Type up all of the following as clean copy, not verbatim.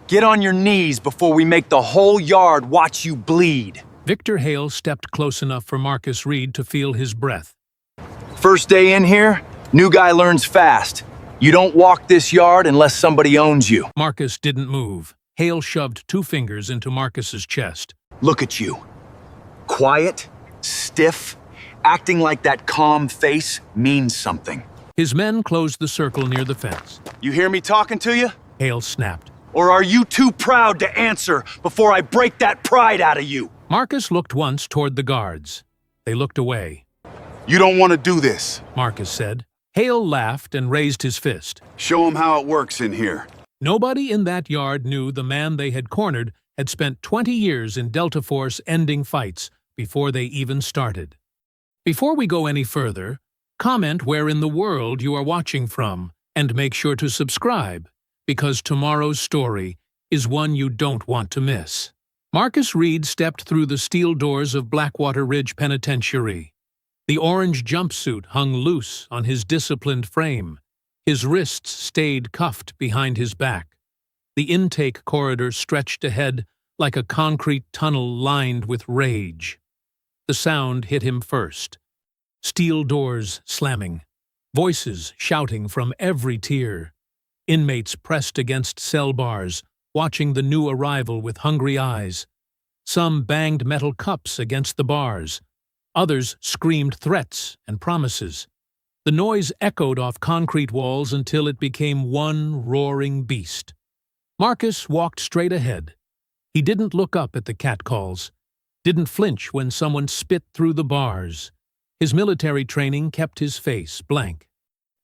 Get on your knees before we make the whole yard watch you bleed. Victor Hale stepped close enough for Marcus Reed to feel his breath. First day in here, new guy learns fast. You don't walk this yard unless somebody owns you. Marcus didn't move. Hale shoved 2 fingers into Marcus's chest. Look at you. Quiet, stiff, acting like that calm face means something. His men closed the circle near the fence. You hear me talking to you? Hale snapped. Or are you too proud to answer before I break that pride out of you? Marcus looked once toward the guards. They looked away. You don't want to do this, Marcus said. Hale laughed and raised his fist. Show them how it works in here. Nobody in that yard knew the man they had cornered had spent 20 years in Delta Force ending fights before they even started. Before we go any further, comment where in the world you are watching from, and make sure to subscribe, because tomorrow's story is one you don't want to miss. Marcus Reed stepped through the steel doors of Blackwater Ridge Penitentiary. The orange jumpsuit hung loose on his disciplined frame. His wrists stayed cuffed behind his back. The intake corridor stretched ahead like a concrete tunnel lined with rage. The sound hit him first. Steel doors slamming. Voices shouting from every tier. Inmates pressed against cell bars, watching the new arrival with hungry eyes. Some banged metal cups against the bars. Others screamed threats and promises. The noise echoed off concrete walls until it became one roaring beast. Marcus walked straight ahead. He didn't look up at the catcalls, didn't flinch when someone spit through the bars. His military training kept his face blank.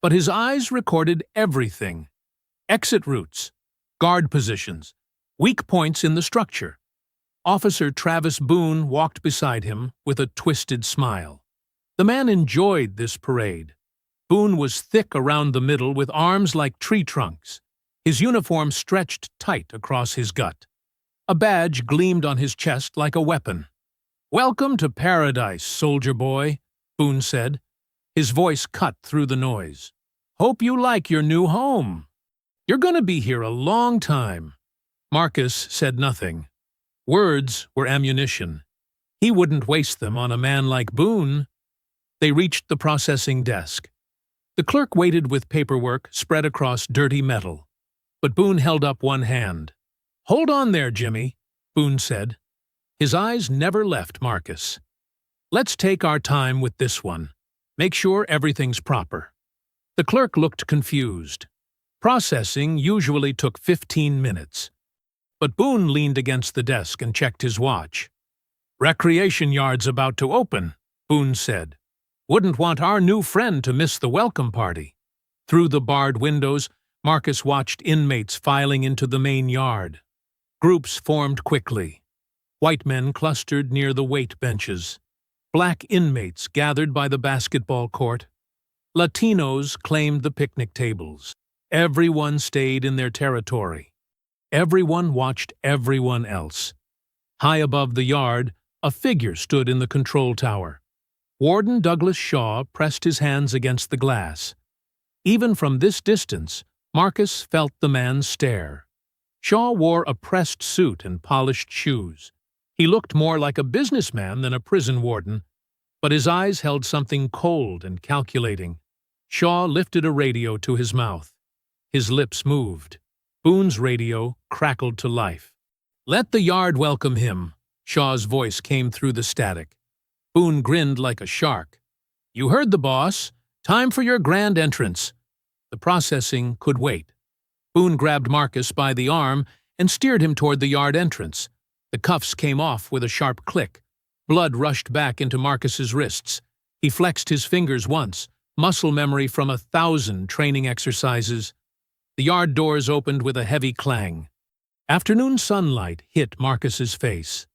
But his eyes recorded everything. Exit routes, guard positions, weak points in the structure. Officer Travis Boone walked beside him with a twisted smile. The man enjoyed this parade. Boone was thick around the middle with arms like tree trunks. His uniform stretched tight across his gut. A badge gleamed on his chest like a weapon. "Welcome to paradise, soldier boy," Boone said. His voice cut through the noise. "Hope you like your new home. You're gonna be here a long time." Marcus said nothing. Words were ammunition. He wouldn't waste them on a man like Boone. They reached the processing desk. The clerk waited with paperwork spread across dirty metal. But Boone held up one hand. "Hold on there, Jimmy," Boone said. His eyes never left Marcus. "Let's take our time with this one. Make sure everything's proper." The clerk looked confused. Processing usually took 15 minutes. But Boone leaned against the desk and checked his watch. "Recreation yard's about to open," Boone said. "Wouldn't want our new friend to miss the welcome party." Through the barred windows, Marcus watched inmates filing into the main yard. Groups formed quickly. White men clustered near the weight benches. Black inmates gathered by the basketball court. Latinos claimed the picnic tables. Everyone stayed in their territory. Everyone watched everyone else. High above the yard, a figure stood in the control tower. Warden Douglas Shaw pressed his hands against the glass. Even from this distance, Marcus felt the man's stare. Shaw wore a pressed suit and polished shoes. He looked more like a businessman than a prison warden, but his eyes held something cold and calculating. Shaw lifted a radio to his mouth. His lips moved. Boone's radio crackled to life. "Let the yard welcome him," Shaw's voice came through the static. Boone grinned like a shark. "You heard the boss. Time for your grand entrance." The processing could wait. Boone grabbed Marcus by the arm and steered him toward the yard entrance. The cuffs came off with a sharp click. Blood rushed back into Marcus's wrists. He flexed his fingers once, muscle memory from 1,000 training exercises. The yard doors opened with a heavy clang. Afternoon sunlight hit Marcus's face.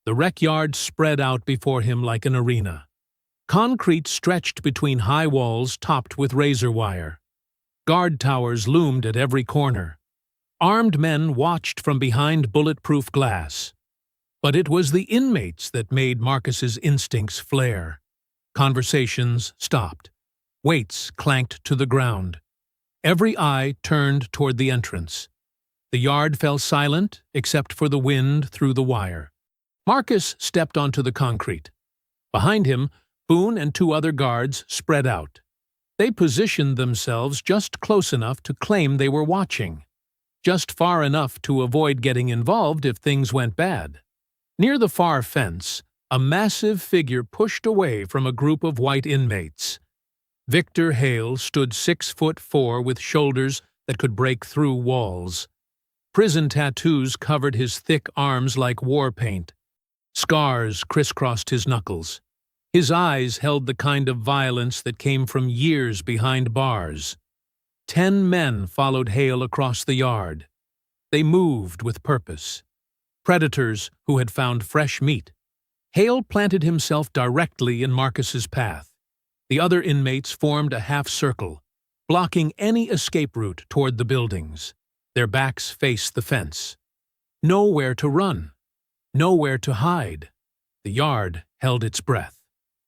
The rec yard spread out before him like an arena. Concrete stretched between high walls topped with razor wire. Guard towers loomed at every corner. Armed men watched from behind bulletproof glass. But it was the inmates that made Marcus's instincts flare. Conversations stopped. Weights clanked to the ground. Every eye turned toward the entrance. The yard fell silent, except for the wind through the wire. Marcus stepped onto the concrete. Behind him, Boone and two other guards spread out. They positioned themselves just close enough to claim they were watching, just far enough to avoid getting involved if things went bad. Near the far fence, a massive figure pushed away from a group of white inmates. Victor Hale stood 6'4" with shoulders that could break through walls. Prison tattoos covered his thick arms like war paint. Scars crisscrossed his knuckles. His eyes held the kind of violence that came from years behind bars. 10 men followed Hale across the yard. They moved with purpose. Predators who had found fresh meat. Hale planted himself directly in Marcus's path. The other inmates formed a half-circle, blocking any escape route toward the buildings. Their backs faced the fence. Nowhere to run. Nowhere to hide. The yard held its breath.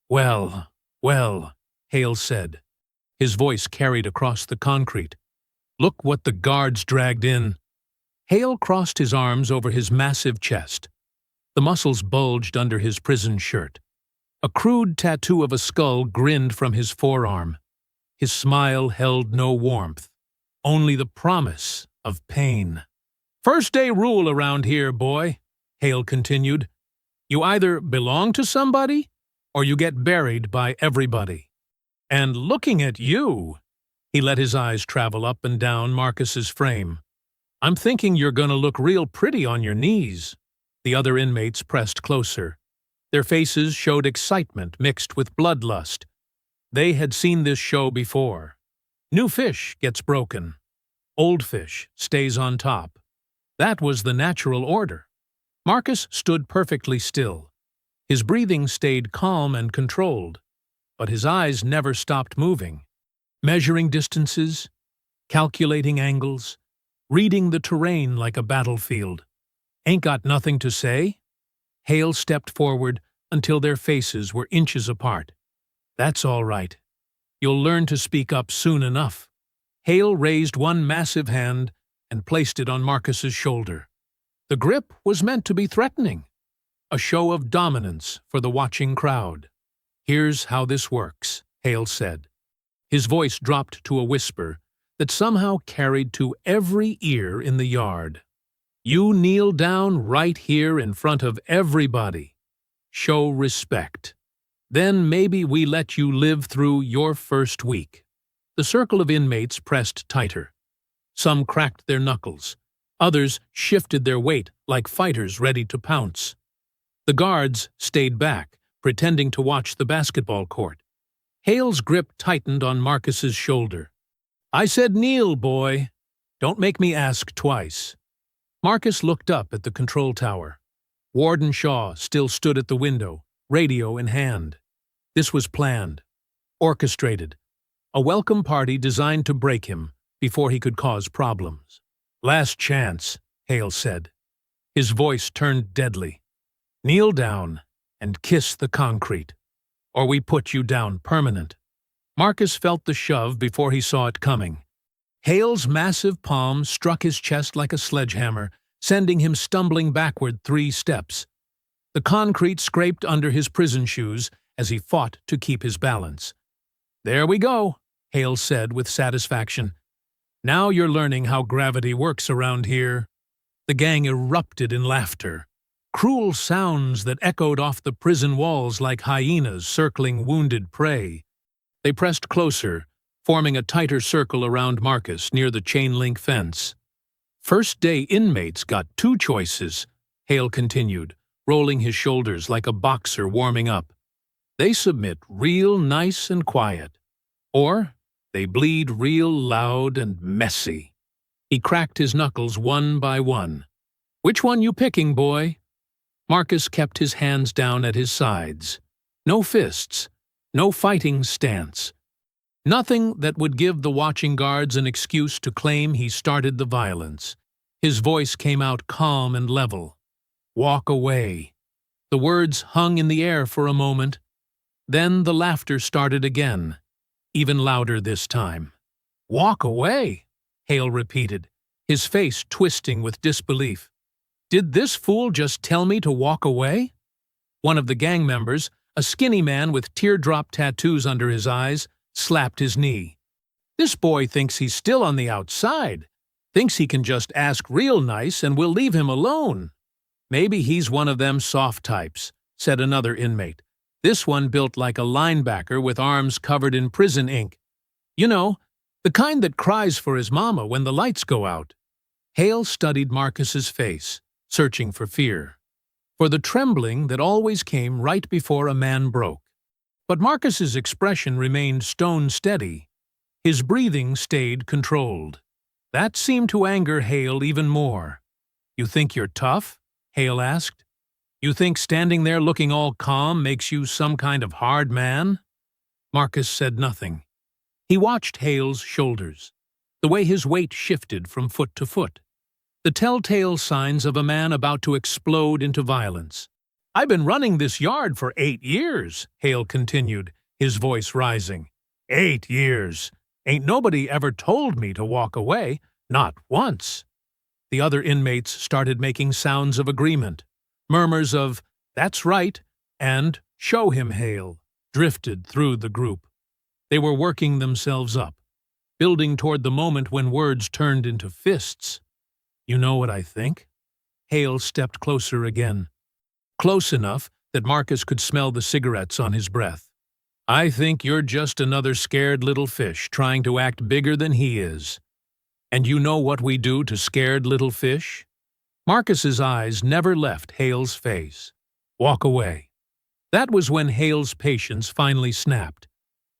"Well, well," Hale said. His voice carried across the concrete. "Look what the guards dragged in." Hale crossed his arms over his massive chest. The muscles bulged under his prison shirt. A crude tattoo of a skull grinned from his forearm. His smile held no warmth, only the promise of pain. "First-day rule around here, boy," Hale continued. "You either belong to somebody, or you get buried by everybody. And looking at you," he let his eyes travel up and down Marcus's frame, "I'm thinking you're gonna look real pretty on your knees." The other inmates pressed closer. Their faces showed excitement mixed with bloodlust. They had seen this show before. New fish gets broken. Old fish stays on top. That was the natural order. Marcus stood perfectly still. His breathing stayed calm and controlled, but his eyes never stopped moving, measuring distances, calculating angles, reading the terrain like a battlefield. "Ain't got nothing to say?" Hale stepped forward until their faces were inches apart. "That's all right. You'll learn to speak up soon enough." Hale raised one massive hand and placed it on Marcus's shoulder. The grip was meant to be threatening, a show of dominance for the watching crowd. "Here's how this works," Hale said. His voice dropped to a whisper that somehow carried to every ear in the yard. "You kneel down right here in front of everybody. Show respect. Then maybe we let you live through your first week." The circle of inmates pressed tighter. Some cracked their knuckles. Others shifted their weight like fighters ready to pounce. The guards stayed back, pretending to watch the basketball court. Hale's grip tightened on Marcus's shoulder. "I said kneel, boy. Don't make me ask twice." Marcus looked up at the control tower. Warden Shaw still stood at the window, radio in hand. This was planned, orchestrated, a welcome party designed to break him before he could cause problems. "Last chance," Hale said. His voice turned deadly. "Kneel down and kiss the concrete, or we put you down permanent." Marcus felt the shove before he saw it coming. Hale's massive palm struck his chest like a sledgehammer, sending him stumbling backward 3 steps. The concrete scraped under his prison shoes as he fought to keep his balance. "There we go," Hale said with satisfaction. "Now you're learning how gravity works around here." The gang erupted in laughter, cruel sounds that echoed off the prison walls like hyenas circling wounded prey. They pressed closer, forming a tighter circle around Marcus near the chain-link fence. "First-day inmates got 2 choices," Hale continued, rolling his shoulders like a boxer warming up. "They submit real nice and quiet, or they bleed real loud and messy." He cracked his knuckles one by one. "Which one you picking, boy?" Marcus kept his hands down at his sides. No fists, no fighting stance. Nothing that would give the watching guards an excuse to claim he started the violence. His voice came out calm and level. "Walk away." The words hung in the air for a moment. Then the laughter started again, even louder this time. "Walk away," Hale repeated, his face twisting with disbelief. Did this fool just tell me to walk away? One of the gang members, a skinny man with teardrop tattoos under his eyes, slapped his knee. This boy thinks he's still on the outside, thinks he can just ask real nice and we'll leave him alone. Maybe he's one of them soft types, said another inmate. This one built like a linebacker with arms covered in prison ink. You know, the kind that cries for his mama when the lights go out. Hale studied Marcus's face, searching for fear, for the trembling that always came right before a man broke. But Marcus's expression remained stone steady. His breathing stayed controlled. That seemed to anger Hale even more. You think you're tough? Hale asked. You think standing there looking all calm makes you some kind of hard man? Marcus said nothing. He watched Hale's shoulders, the way his weight shifted from foot to foot, the telltale signs of a man about to explode into violence. I've been running this yard for 8 years, Hale continued, his voice rising. 8 years. Ain't nobody ever told me to walk away, not once. The other inmates started making sounds of agreement. Murmurs of, "That's right," and "Show him, Hale," drifted through the group. They were working themselves up, building toward the moment when words turned into fists. You know what I think? Hale stepped closer again, close enough that Marcus could smell the cigarettes on his breath. I think you're just another scared little fish trying to act bigger than he is. And you know what we do to scared little fish? Marcus's eyes never left Hale's face. Walk away. That was when Hale's patience finally snapped.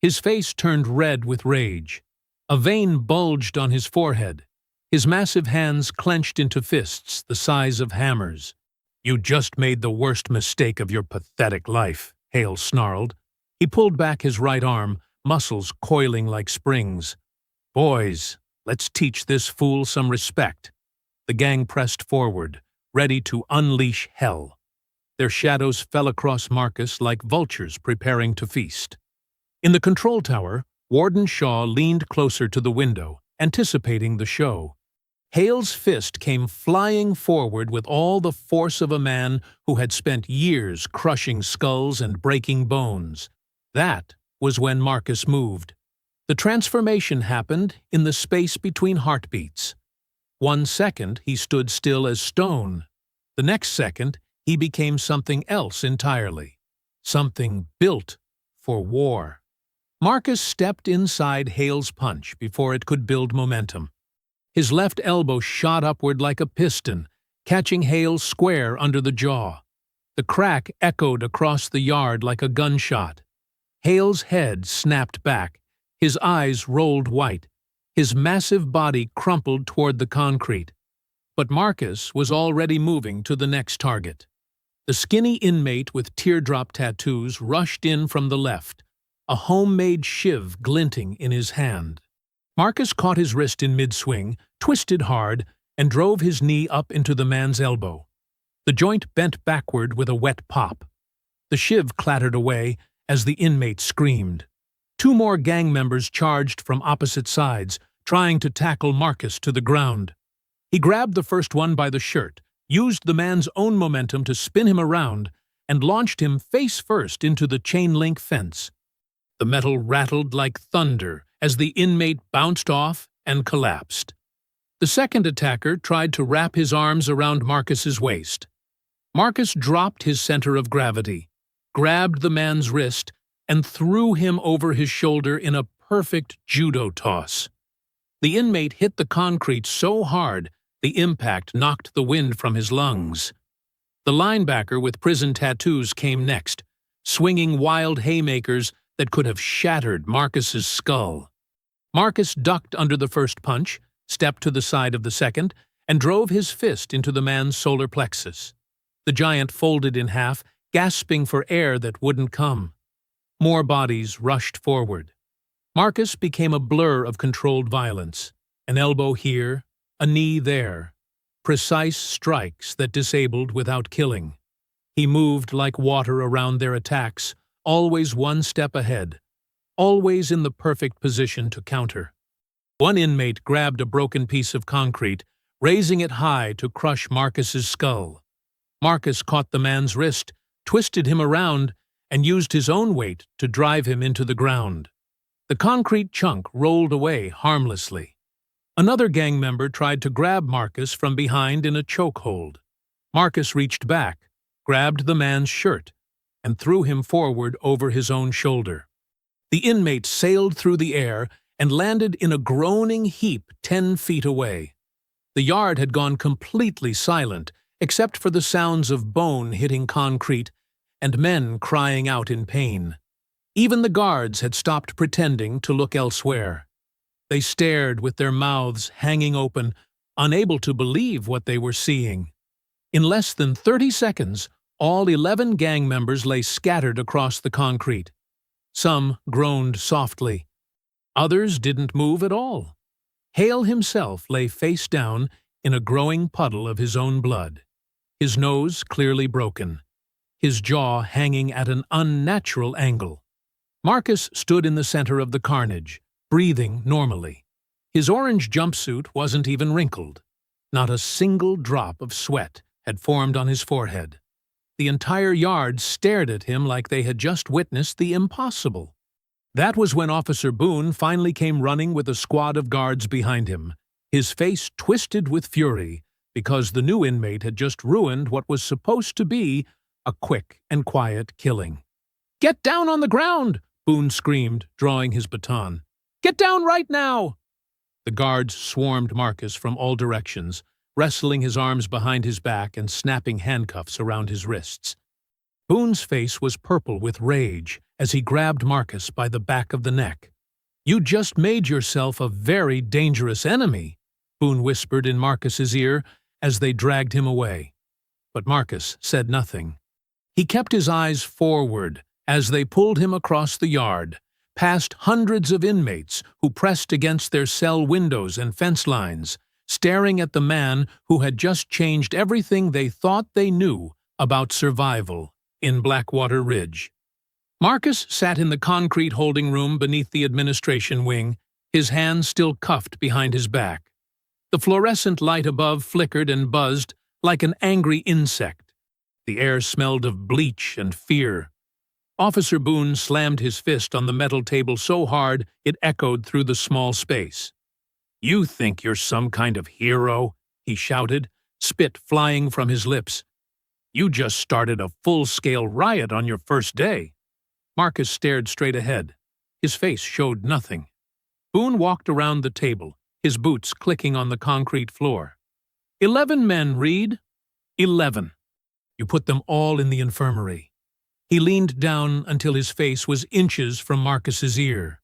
His face turned red with rage. A vein bulged on his forehead. His massive hands clenched into fists the size of hammers. You just made the worst mistake of your pathetic life, Hale snarled. He pulled back his right arm, muscles coiling like springs. Boys, let's teach this fool some respect. The gang pressed forward, ready to unleash hell. Their shadows fell across Marcus like vultures preparing to feast. In the control tower, Warden Shaw leaned closer to the window, anticipating the show. Hale's fist came flying forward with all the force of a man who had spent years crushing skulls and breaking bones. That was when Marcus moved. The transformation happened in the space between heartbeats. 1 second he stood still as stone. The next second he became something else entirely. Something built for war. Marcus stepped inside Hale's punch before it could build momentum. His left elbow shot upward like a piston, catching Hale square under the jaw. The crack echoed across the yard like a gunshot. Hale's head snapped back. His eyes rolled white. His massive body crumpled toward the concrete. But Marcus was already moving to the next target. The skinny inmate with teardrop tattoos rushed in from the left, a homemade shiv glinting in his hand. Marcus caught his wrist in mid-swing, twisted hard, and drove his knee up into the man's elbow. The joint bent backward with a wet pop. The shiv clattered away as the inmate screamed. 2 more gang members charged from opposite sides, trying to tackle Marcus to the ground. He grabbed the first one by the shirt, used the man's own momentum to spin him around, and launched him face first into the chain-link fence. The metal rattled like thunder as the inmate bounced off and collapsed. The second attacker tried to wrap his arms around Marcus's waist. Marcus dropped his center of gravity, grabbed the man's wrist, and threw him over his shoulder in a perfect judo toss. The inmate hit the concrete so hard the impact knocked the wind from his lungs. The linebacker with prison tattoos came next, swinging wild haymakers that could have shattered Marcus's skull. Marcus ducked under the first punch, stepped to the side of the second, and drove his fist into the man's solar plexus. The giant folded in half, gasping for air that wouldn't come. More bodies rushed forward. Marcus became a blur of controlled violence. An elbow here, a knee there. Precise strikes that disabled without killing. He moved like water around their attacks, always 1 step ahead, always in the perfect position to counter. One inmate grabbed a broken piece of concrete, raising it high to crush Marcus's skull. Marcus caught the man's wrist, twisted him around, and used his own weight to drive him into the ground. The concrete chunk rolled away harmlessly. Another gang member tried to grab Marcus from behind in a chokehold. Marcus reached back, grabbed the man's shirt, and threw him forward over his own shoulder. The inmate sailed through the air and landed in a groaning heap 10 feet away. The yard had gone completely silent, except for the sounds of bone hitting concrete and men crying out in pain. Even the guards had stopped pretending to look elsewhere. They stared with their mouths hanging open, unable to believe what they were seeing. In less than 30 seconds, all 11 gang members lay scattered across the concrete. Some groaned softly. Others didn't move at all. Hale himself lay face down in a growing puddle of his own blood, his nose clearly broken, his jaw hanging at an unnatural angle. Marcus stood in the center of the carnage, breathing normally. His orange jumpsuit wasn't even wrinkled. Not a single drop of sweat had formed on his forehead. The entire yard stared at him like they had just witnessed the impossible. That was when Officer Boone finally came running with a squad of guards behind him, his face twisted with fury because the new inmate had just ruined what was supposed to be a quick and quiet killing. "Get down on the ground!" Boone screamed, drawing his baton. "Get down right now!" The guards swarmed Marcus from all directions, wrestling his arms behind his back and snapping handcuffs around his wrists. Boone's face was purple with rage as he grabbed Marcus by the back of the neck. "You just made yourself a very dangerous enemy," Boone whispered in Marcus's ear as they dragged him away. But Marcus said nothing. He kept his eyes forward as they pulled him across the yard, past hundreds of inmates who pressed against their cell windows and fence lines, staring at the man who had just changed everything they thought they knew about survival in Blackwater Ridge. Marcus sat in the concrete holding room beneath the administration wing, his hands still cuffed behind his back. The fluorescent light above flickered and buzzed like an angry insect. The air smelled of bleach and fear. Officer Boone slammed his fist on the metal table so hard it echoed through the small space. "You think you're some kind of hero?" he shouted, spit flying from his lips. "You just started a full-scale riot on your first day." Marcus stared straight ahead. His face showed nothing. Boone walked around the table, his boots clicking on the concrete floor. 11 men, Reed. 11. You put them all in the infirmary." He leaned down until his face was inches from Marcus's ear.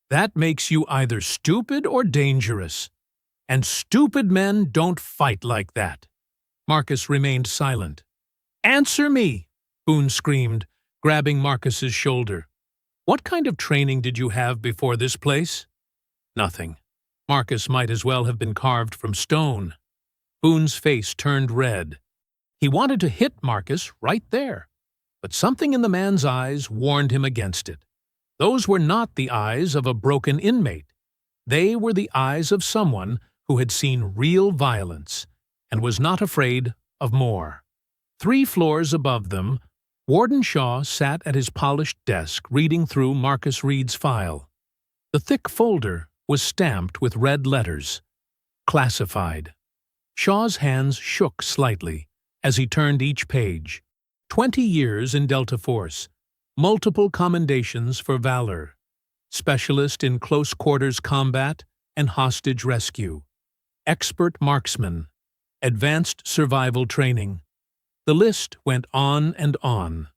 "That makes you either stupid or dangerous. And stupid men don't fight like that." Marcus remained silent. "Answer me!" Boone screamed, grabbing Marcus's shoulder. "What kind of training did you have before this place?" "Nothing." Marcus might as well have been carved from stone. Boone's face turned red. He wanted to hit Marcus right there, but something in the man's eyes warned him against it. Those were not the eyes of a broken inmate. They were the eyes of someone who had seen real violence and was not afraid of more. 3 floors above them, Warden Shaw sat at his polished desk reading through Marcus Reed's file. The thick folder was stamped with red letters. Classified. Shaw's hands shook slightly as he turned each page. 20 years in Delta Force. Multiple commendations for valor. Specialist in close quarters combat and hostage rescue. Expert marksman. Advanced survival training. The list went on and on,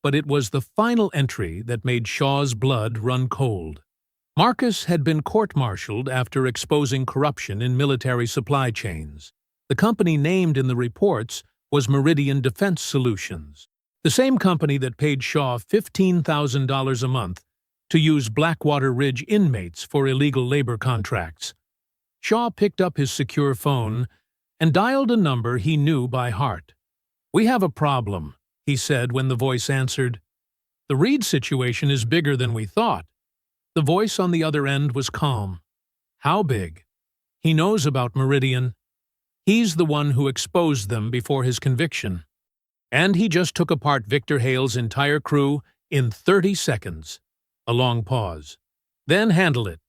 but it was the final entry that made Shaw's blood run cold. Marcus had been court-martialed after exposing corruption in military supply chains. The company named in the reports was Meridian Defense Solutions, the same company that paid Shaw $15,000 a month to use Blackwater Ridge inmates for illegal labor contracts. Shaw picked up his secure phone and dialed a number he knew by heart. "We have a problem," he said when the voice answered. "The Reed situation is bigger than we thought." The voice on the other end was calm. "How big?" "He knows about Meridian." He's the one who exposed them before his conviction. And he just took apart Victor Hale's entire crew in 30 seconds. A long pause. Then handle it.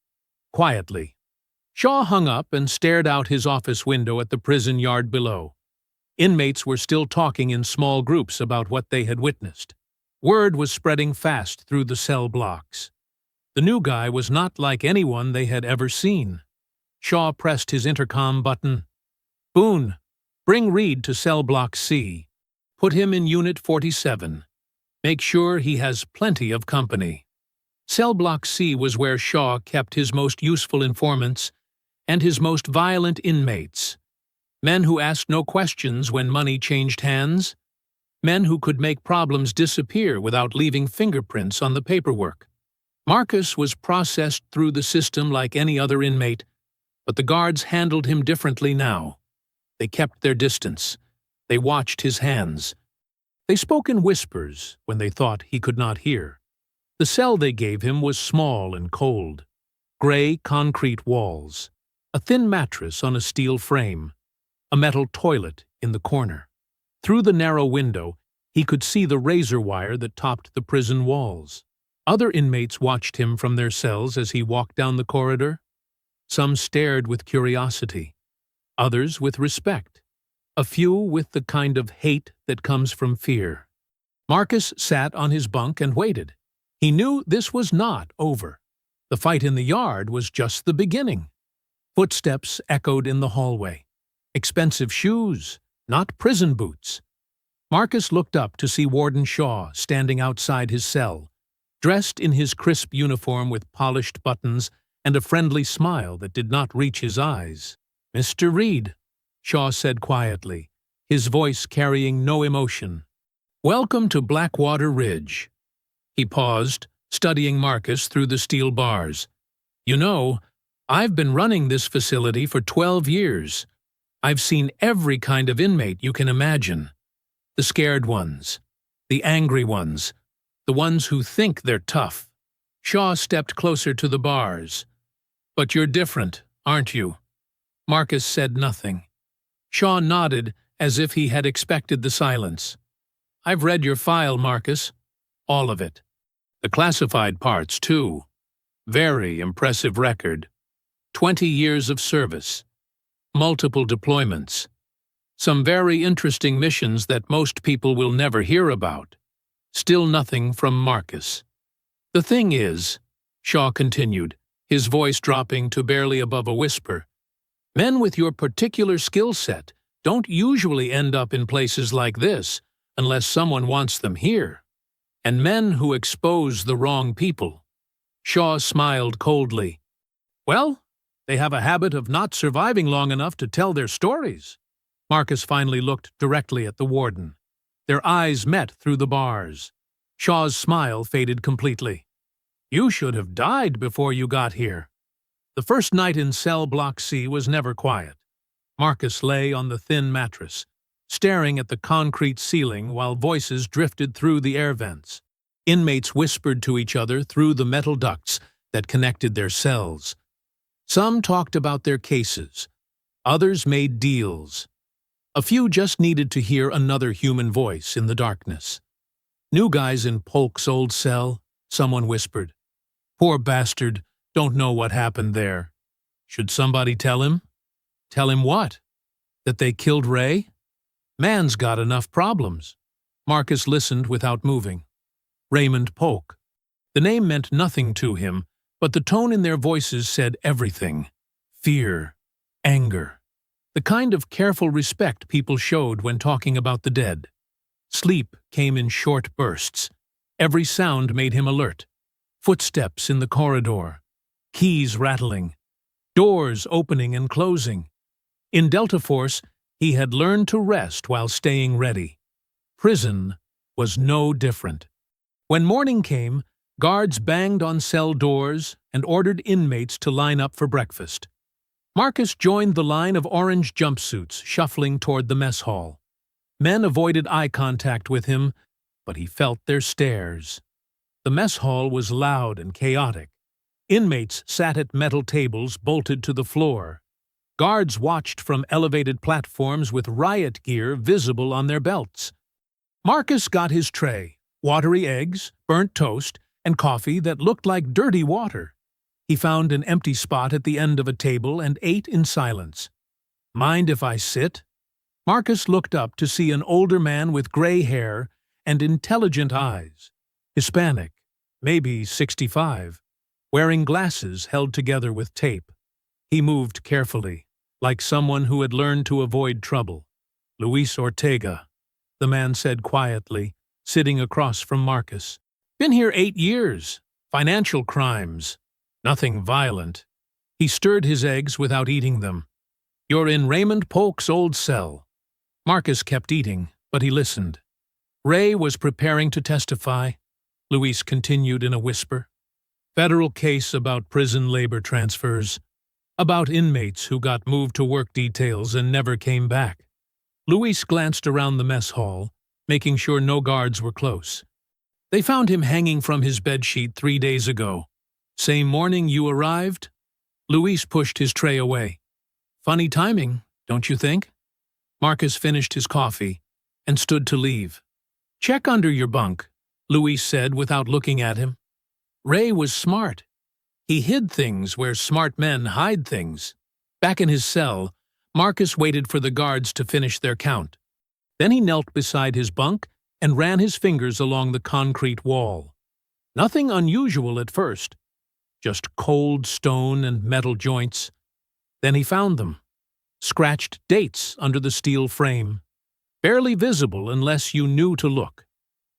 Quietly. Shaw hung up and stared out his office window at the prison yard below. Inmates were still talking in small groups about what they had witnessed. Word was spreading fast through the cell blocks. The new guy was not like anyone they had ever seen. Shaw pressed his intercom button. "Boone, bring Reed to cell block C. Put him in Unit 47. Make sure he has plenty of company." Cell block C was where Shaw kept his most useful informants and his most violent inmates. Men who asked no questions when money changed hands. Men who could make problems disappear without leaving fingerprints on the paperwork. Marcus was processed through the system like any other inmate, but the guards handled him differently now. They kept their distance. They watched his hands. They spoke in whispers when they thought he could not hear. The cell they gave him was small and cold. Gray concrete walls. A thin mattress on a steel frame. A metal toilet in the corner. Through the narrow window, he could see the razor wire that topped the prison walls. Other inmates watched him from their cells as he walked down the corridor. Some stared with curiosity, others with respect, a few with the kind of hate that comes from fear. Marcus sat on his bunk and waited. He knew this was not over. The fight in the yard was just the beginning. Footsteps echoed in the hallway. Expensive shoes, not prison boots. Marcus looked up to see Warden Shaw standing outside his cell, dressed in his crisp uniform with polished buttons and a friendly smile that did not reach his eyes. "Mr. Reed," Shaw said quietly, his voice carrying no emotion. "Welcome to Blackwater Ridge." He paused, studying Marcus through the steel bars. "You know, I've been running this facility for 12 years. I've seen every kind of inmate you can imagine. The scared ones, the angry ones, the ones who think they're tough." Shaw stepped closer to the bars. "But you're different, aren't you?" Marcus said nothing. Shaw nodded as if he had expected the silence. "I've read your file, Marcus. All of it. The classified parts, too. Very impressive record. 20 years of service. Multiple deployments. Some very interesting missions that most people will never hear about. Still nothing from Marcus. The thing is," Shaw continued, his voice dropping to barely above a whisper, "men with your particular skill set don't usually end up in places like this unless someone wants them here. And men who expose the wrong people." Shaw smiled coldly. "Well, they have a habit of not surviving long enough to tell their stories." Marcus finally looked directly at the warden. Their eyes met through the bars. Shaw's smile faded completely. "You should have died before you got here." The first night in cell block C was never quiet. Marcus lay on the thin mattress, staring at the concrete ceiling while voices drifted through the air vents. Inmates whispered to each other through the metal ducts that connected their cells. Some talked about their cases. Others made deals. A few just needed to hear another human voice in the darkness. "New guys in Polk's old cell," someone whispered. "Poor bastard, don't know what happened there. Should somebody tell him?" "Tell him what? That they killed Ray? Man's got enough problems." Marcus listened without moving. Raymond Polk. The name meant nothing to him, but the tone in their voices said everything. Fear. Anger. The kind of careful respect people showed when talking about the dead. Sleep came in short bursts. Every sound made him alert. Footsteps in the corridor. Keys rattling. Doors opening and closing. In Delta Force, he had learned to rest while staying ready. Prison was no different. When morning came, guards banged on cell doors and ordered inmates to line up for breakfast. Marcus joined the line of orange jumpsuits shuffling toward the mess hall. Men avoided eye contact with him, but he felt their stares. The mess hall was loud and chaotic. Inmates sat at metal tables bolted to the floor. Guards watched from elevated platforms with riot gear visible on their belts. Marcus got his tray, watery eggs, burnt toast, and coffee that looked like dirty water. He found an empty spot at the end of a table and ate in silence. "Mind if I sit?" Marcus looked up to see an older man with gray hair and intelligent eyes, Hispanic, maybe 65, wearing glasses held together with tape. He moved carefully, like someone who had learned to avoid trouble. "Luis Ortega," the man said quietly, sitting across from Marcus. "Been here 8 years. Financial crimes. Nothing violent." He stirred his eggs without eating them. "You're in Raymond Polk's old cell." Marcus kept eating, but he listened. "Ray was preparing to testify," Luis continued in a whisper. "Federal case about prison labor transfers. About inmates who got moved to work details and never came back." Luis glanced around the mess hall, making sure no guards were close. "They found him hanging from his bedsheet 3 days ago. Same morning you arrived?" Luis pushed his tray away. "Funny timing, don't you think?" Marcus finished his coffee and stood to leave. "Check under your bunk," Luis said without looking at him. Ray was smart. He hid things where smart men hide things. Back in his cell, Marcus waited for the guards to finish their count. Then he knelt beside his bunk and ran his fingers along the concrete wall. Nothing unusual at first, just cold stone and metal joints. Then he found them. Scratched dates under the steel frame. Barely visible unless you knew to look.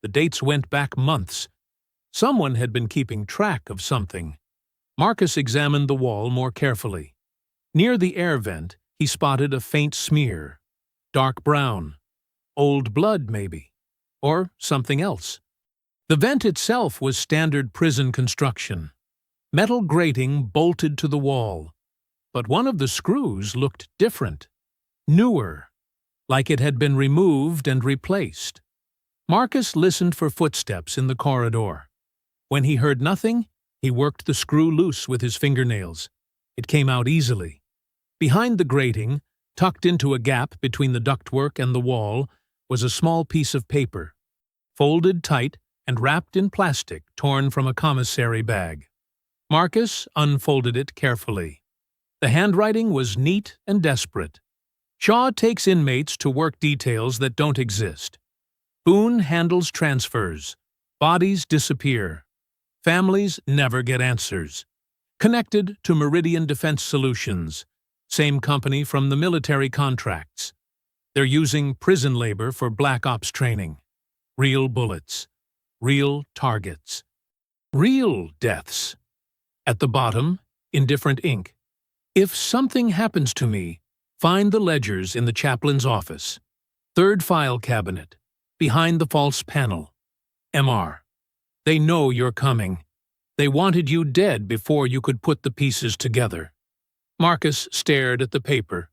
The dates went back months. Someone had been keeping track of something. Marcus examined the wall more carefully. Near the air vent, he spotted a faint smear. Dark brown. Old blood, maybe. Or something else. The vent itself was standard prison construction. Metal grating bolted to the wall. But one of the screws looked different. Newer. Like it had been removed and replaced. Marcus listened for footsteps in the corridor. When he heard nothing, he worked the screw loose with his fingernails. It came out easily. Behind the grating, tucked into a gap between the ductwork and the wall, was a small piece of paper, folded tight and wrapped in plastic torn from a commissary bag. Marcus unfolded it carefully. The handwriting was neat and desperate. "Shaw takes inmates to work details that don't exist. Boone handles transfers. Bodies disappear. Families never get answers. Connected to Meridian Defense Solutions, same company from the military contracts. They're using prison labor for black ops training. Real bullets. Real targets. Real deaths." At the bottom, in different ink, "If something happens to me, find the ledgers in the chaplain's office. 3rd file cabinet, behind the false panel. MR. They know you're coming. They wanted you dead before you could put the pieces together." Marcus stared at the paper.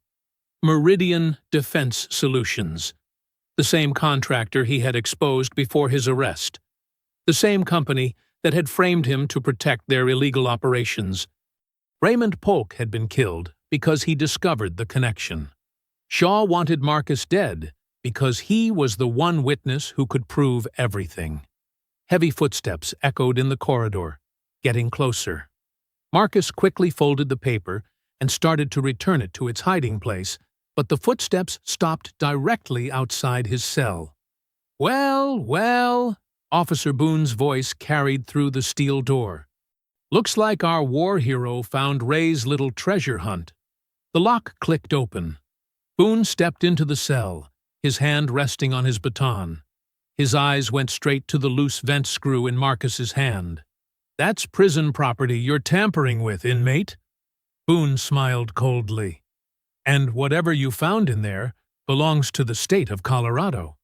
Meridian Defense Solutions. The same contractor he had exposed before his arrest. The same company that had framed him to protect their illegal operations. Raymond Polk had been killed because he discovered the connection. Shaw wanted Marcus dead because he was the one witness who could prove everything. Heavy footsteps echoed in the corridor, getting closer. Marcus quickly folded the paper and started to return it to its hiding place, but the footsteps stopped directly outside his cell. "Well, well," Officer Boone's voice carried through the steel door. "Looks like our war hero found Ray's little treasure hunt." The lock clicked open. Boone stepped into the cell, his hand resting on his baton. His eyes went straight to the loose vent screw in Marcus's hand. "That's prison property you're tampering with, inmate." Boone smiled coldly. "And whatever you found in there belongs to the state of Colorado."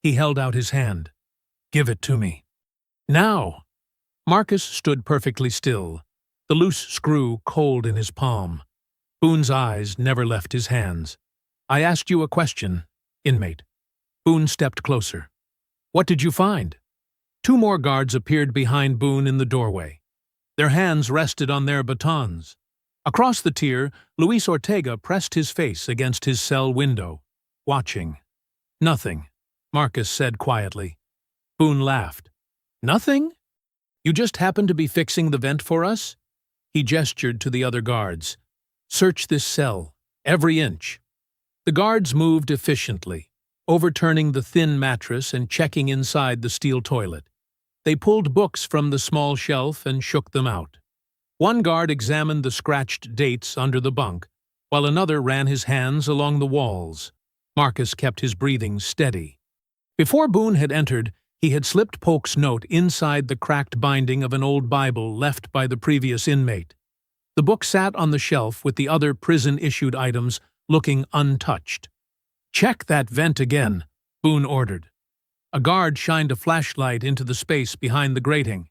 He held out his hand. "Give it to me." "Now." Marcus stood perfectly still, the loose screw cold in his palm. Boone's eyes never left his hands. "I asked you a question, inmate." Boone stepped closer. "What did you find?" 2 more guards appeared behind Boone in the doorway. Their hands rested on their batons. Across the tier, Luis Ortega pressed his face against his cell window, watching. "Nothing," Marcus said quietly. Boone laughed. "Nothing? You just happened to be fixing the vent for us?" He gestured to the other guards. "Search this cell, every inch." The guards moved efficiently, overturning the thin mattress and checking inside the steel toilet. They pulled books from the small shelf and shook them out. One guard examined the scratched dates under the bunk, while another ran his hands along the walls. Marcus kept his breathing steady. Before Boone had entered, he had slipped Polk's note inside the cracked binding of an old Bible left by the previous inmate. The book sat on the shelf with the other prison-issued items, looking untouched. "Check that vent again," Boone ordered. A guard shined a flashlight into the space behind the grating.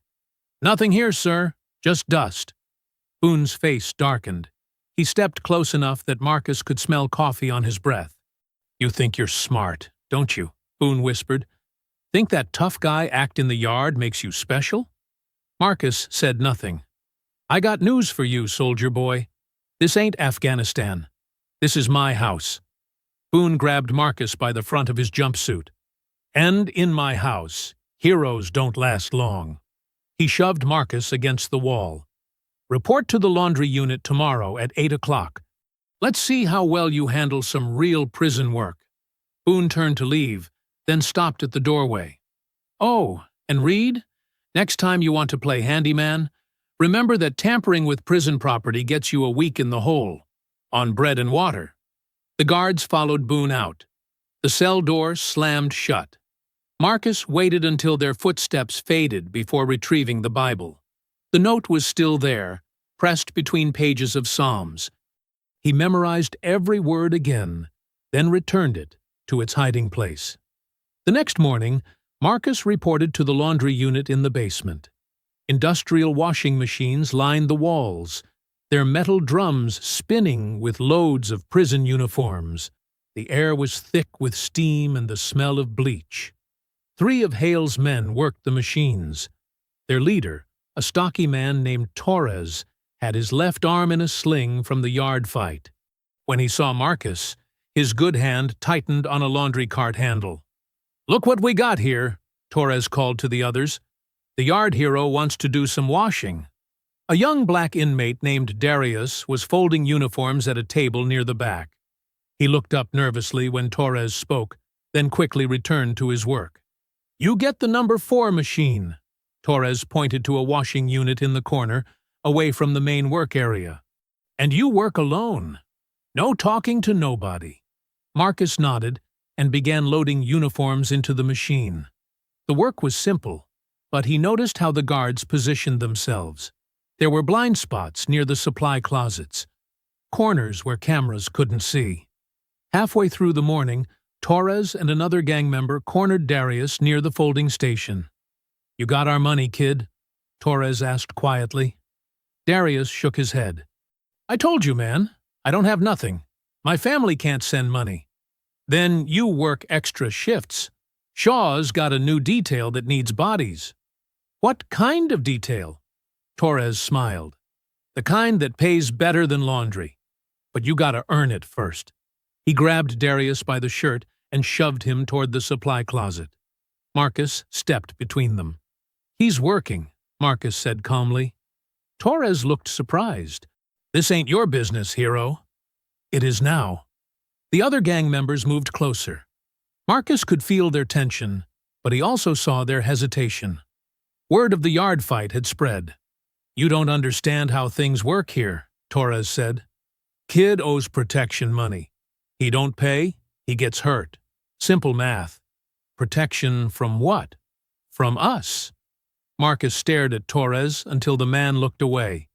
"Nothing here, sir. Just dust." Boone's face darkened. He stepped close enough that Marcus could smell coffee on his breath. "You think you're smart, don't you?" Boone whispered. "Think that tough guy act in the yard makes you special?" Marcus said nothing. "I got news for you, soldier boy. This ain't Afghanistan. This is my house." Boone grabbed Marcus by the front of his jumpsuit. "And in my house, heroes don't last long." He shoved Marcus against the wall. "Report to the laundry unit tomorrow at 8 o'clock. Let's see how well you handle some real prison work." Boone turned to leave, then stopped at the doorway. "Oh, and Reed, next time you want to play handyman, remember that tampering with prison property gets you a week in the hole, on bread and water." The guards followed Boone out. The cell door slammed shut. Marcus waited until their footsteps faded before retrieving the Bible. The note was still there, pressed between pages of Psalms. He memorized every word again, then returned it to its hiding place. The next morning, Marcus reported to the laundry unit in the basement. Industrial washing machines lined the walls, their metal drums spinning with loads of prison uniforms. The air was thick with steam and the smell of bleach. 3 of Hale's men worked the machines. Their leader, a stocky man named Torres, had his left arm in a sling from the yard fight. When he saw Marcus, his good hand tightened on a laundry cart handle. "Look what we got here," Torres called to the others. "The yard hero wants to do some washing." A young black inmate named Darius was folding uniforms at a table near the back. He looked up nervously when Torres spoke, then quickly returned to his work. "You get the number 4 machine." Torres pointed to a washing unit in the corner, away from the main work area. "And you work alone. No talking to nobody." Marcus nodded and began loading uniforms into the machine. The work was simple, but he noticed how the guards positioned themselves. There were blind spots near the supply closets, corners where cameras couldn't see. Halfway through the morning, Torres and another gang member cornered Darius near the folding station. "You got our money, kid?" Torres asked quietly. Darius shook his head. "I told you, man. I don't have nothing. My family can't send money." "Then you work extra shifts. Shaw's got a new detail that needs bodies." "What kind of detail?" Torres smiled. "The kind that pays better than laundry. But you gotta earn it first." He grabbed Darius by the shirt and shoved him toward the supply closet. Marcus stepped between them. "He's working," Marcus said calmly. Torres looked surprised. "This ain't your business, hero." "It is now." The other gang members moved closer. Marcus could feel their tension, but he also saw their hesitation. Word of the yard fight had spread. "You don't understand how things work here," Torres said. "Kid owes protection money. He don't pay, he gets hurt. Simple math. Protection from what? From us." Marcus stared at Torres until the man looked away.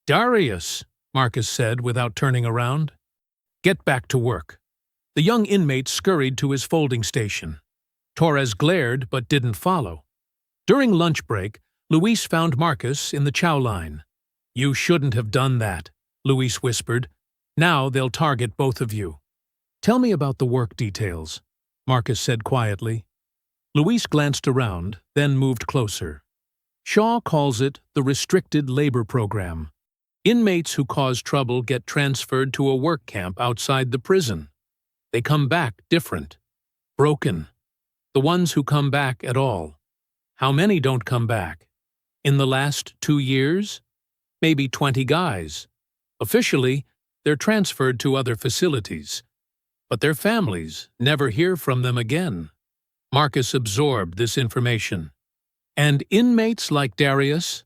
"Darius," Marcus said without turning around. "Get back to work." The young inmate scurried to his folding station. Torres glared but didn't follow. During lunch break, Luis found Marcus in the chow line. "You shouldn't have done that," Luis whispered. "Now they'll target both of you." "Tell me about the work details," Marcus said quietly. Luis glanced around, then moved closer. "Shaw calls it the Restricted Labor Program. Inmates who cause trouble get transferred to a work camp outside the prison. They come back different, broken. The ones who come back at all. How many don't come back? In the last 2 years? Maybe 20 guys. Officially, they're transferred to other facilities. But their families never hear from them again. Marcus absorbed this information. And inmates like Darius?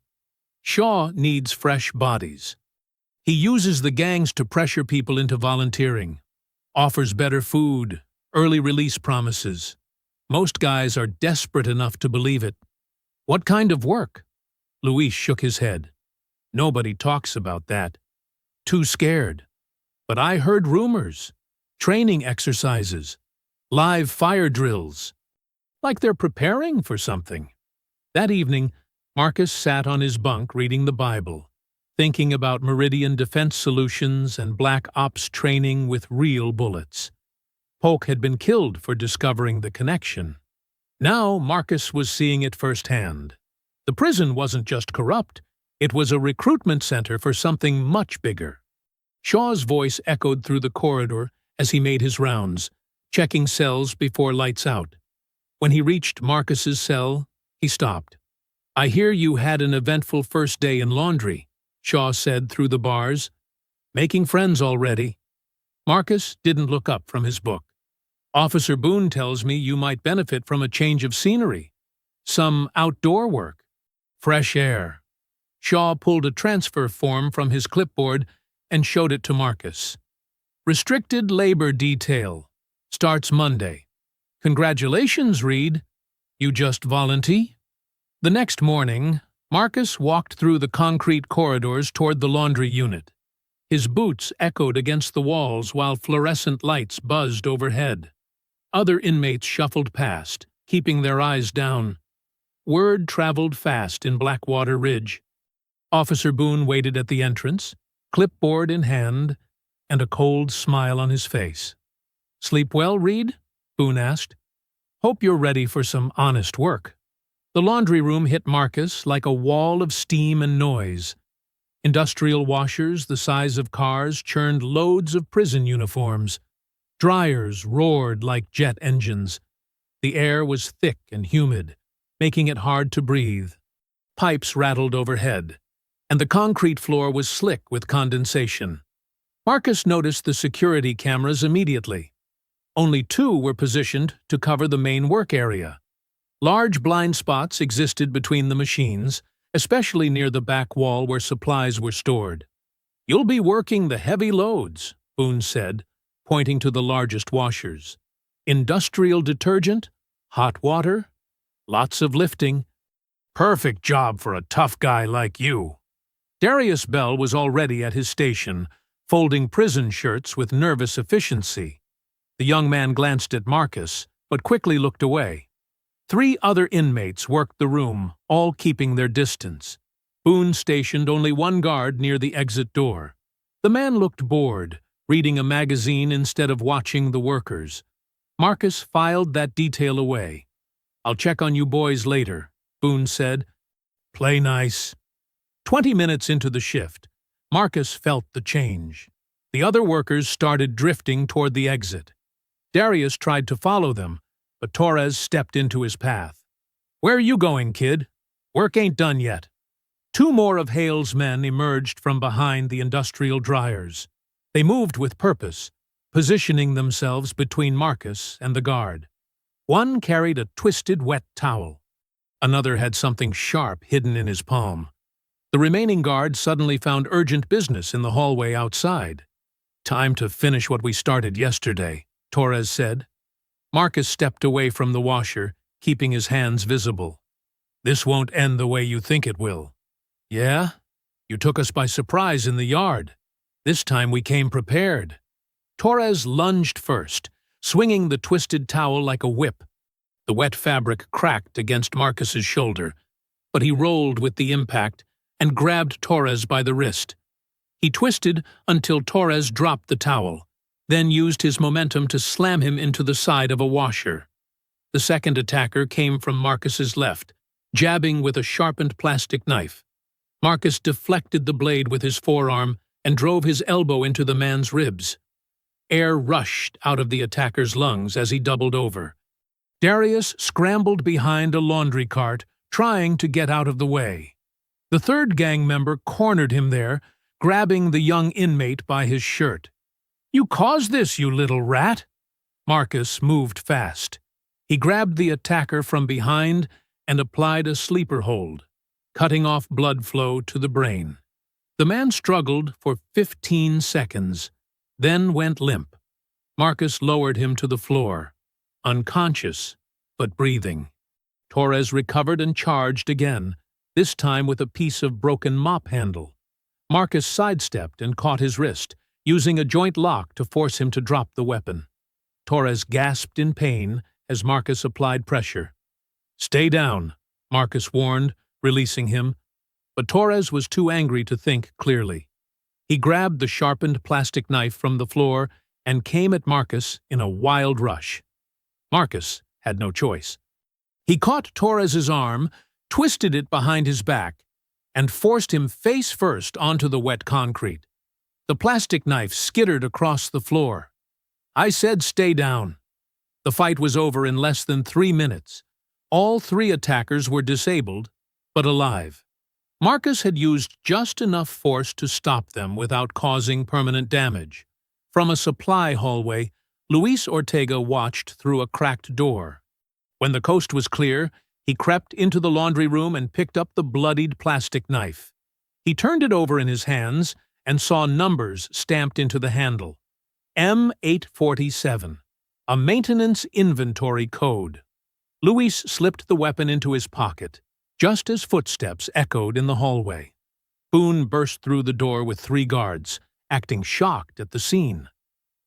Shaw needs fresh bodies. He uses the gangs to pressure people into volunteering, offers better food, early release promises. Most guys are desperate enough to believe it. What kind of work? Luis shook his head. Nobody talks about that. Too scared. But I heard rumors. Training exercises. Live fire drills. Like they're preparing for something. That evening, Marcus sat on his bunk reading the Bible, thinking about Meridian defense solutions and black ops training with real bullets. Polk had been killed for discovering the connection. Now Marcus was seeing it firsthand. The prison wasn't just corrupt, it was a recruitment center for something much bigger. Shaw's voice echoed through the corridor as he made his rounds, checking cells before lights out. When he reached Marcus's cell, he stopped. "I hear you had an eventful first day in laundry," Shaw said through the bars. "Making friends already." Marcus didn't look up from his book. "Officer Boone tells me you might benefit from a change of scenery. Some outdoor work. Fresh air." Shaw pulled a transfer form from his clipboard and showed it to Marcus. "Restricted labor detail. Starts Monday." "Congratulations, Reed. You just volunteer?" The next morning, Marcus walked through the concrete corridors toward the laundry unit. His boots echoed against the walls while fluorescent lights buzzed overhead. Other inmates shuffled past, keeping their eyes down. Word traveled fast in Blackwater Ridge. Officer Boone waited at the entrance, clipboard in hand, and a cold smile on his face. "Sleep well, Reed?" Boone asked. "Hope you're ready for some honest work." The laundry room hit Marcus like a wall of steam and noise. Industrial washers the size of cars churned loads of prison uniforms. Dryers roared like jet engines. The air was thick and humid, making it hard to breathe. Pipes rattled overhead, and the concrete floor was slick with condensation. Marcus noticed the security cameras immediately. Only 2 were positioned to cover the main work area. Large blind spots existed between the machines, especially near the back wall where supplies were stored. "You'll be working the heavy loads," Boone said, pointing to the largest washers. "Industrial detergent, hot water, lots of lifting. Perfect job for a tough guy like you." Darius Bell was already at his station, folding prison shirts with nervous efficiency. The young man glanced at Marcus, but quickly looked away. 3 other inmates worked the room, all keeping their distance. Boone stationed only 1 guard near the exit door. The man looked bored, reading a magazine instead of watching the workers. Marcus filed that detail away. "I'll check on you boys later," Boone said. "Play nice." 20 minutes into the shift, Marcus felt the change. The other workers started drifting toward the exit. Darius tried to follow them, but Torres stepped into his path. "Where are you going, kid? Work ain't done yet." 2 more of Hale's men emerged from behind the industrial dryers. They moved with purpose, positioning themselves between Marcus and the guard. One carried a twisted wet towel. Another had something sharp hidden in his palm. The remaining guard suddenly found urgent business in the hallway outside. "Time to finish what we started yesterday," Torres said. Marcus stepped away from the washer, keeping his hands visible. "This won't end the way you think it will." "Yeah? You took us by surprise in the yard. This time we came prepared." Torres lunged first, swinging the twisted towel like a whip. The wet fabric cracked against Marcus's shoulder, but he rolled with the impact and grabbed Torres by the wrist. He twisted until Torres dropped the towel, then used his momentum to slam him into the side of a washer. The second attacker came from Marcus's left, jabbing with a sharpened plastic knife. Marcus deflected the blade with his forearm and drove his elbow into the man's ribs. Air rushed out of the attacker's lungs as he doubled over. Darius scrambled behind a laundry cart, trying to get out of the way. The third gang member cornered him there, grabbing the young inmate by his shirt. "You caused this, you little rat!" Marcus moved fast. He grabbed the attacker from behind and applied a sleeper hold, cutting off blood flow to the brain. The man struggled for 15 seconds, then went limp. Marcus lowered him to the floor, unconscious but breathing. Torres recovered and charged again, this time with a piece of broken mop handle. Marcus sidestepped and caught his wrist, using a joint lock to force him to drop the weapon. Torres gasped in pain as Marcus applied pressure. "Stay down," Marcus warned, releasing him. But Torres was too angry to think clearly. He grabbed the sharpened plastic knife from the floor and came at Marcus in a wild rush. Marcus had no choice. He caught Torres's arm, twisted it behind his back, and forced him face first onto the wet concrete. The plastic knife skittered across the floor. "I said stay down." The fight was over in less than 3 minutes. All 3 attackers were disabled, but alive. Marcus had used just enough force to stop them without causing permanent damage. From a supply hallway, Luis Ortega watched through a cracked door. When the coast was clear, he crept into the laundry room and picked up the bloodied plastic knife. He turned it over in his hands and saw numbers stamped into the handle. M847, a maintenance inventory code. Luis slipped the weapon into his pocket, just as footsteps echoed in the hallway. Boone burst through the door with 3 guards, acting shocked at the scene.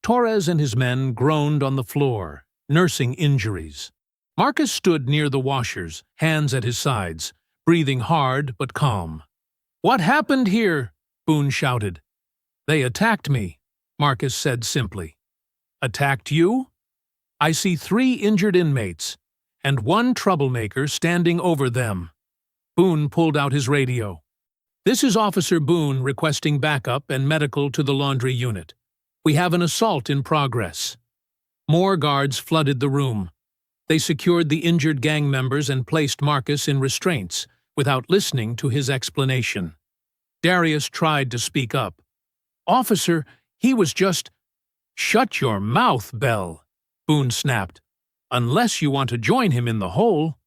Torres and his men groaned on the floor, nursing injuries. Marcus stood near the washers, hands at his sides, breathing hard but calm. "What happened here?" Boone shouted. "They attacked me," Marcus said simply. "Attacked you? I see 3 injured inmates, and 1 troublemaker standing over them." Boone pulled out his radio. "This is Officer Boone requesting backup and medical to the laundry unit. We have an assault in progress." More guards flooded the room. They secured the injured gang members and placed Marcus in restraints, without listening to his explanation. Darius tried to speak up. "Officer, he was just—" "Shut your mouth, Bell," Boone snapped. "Unless you want to join him in the hole."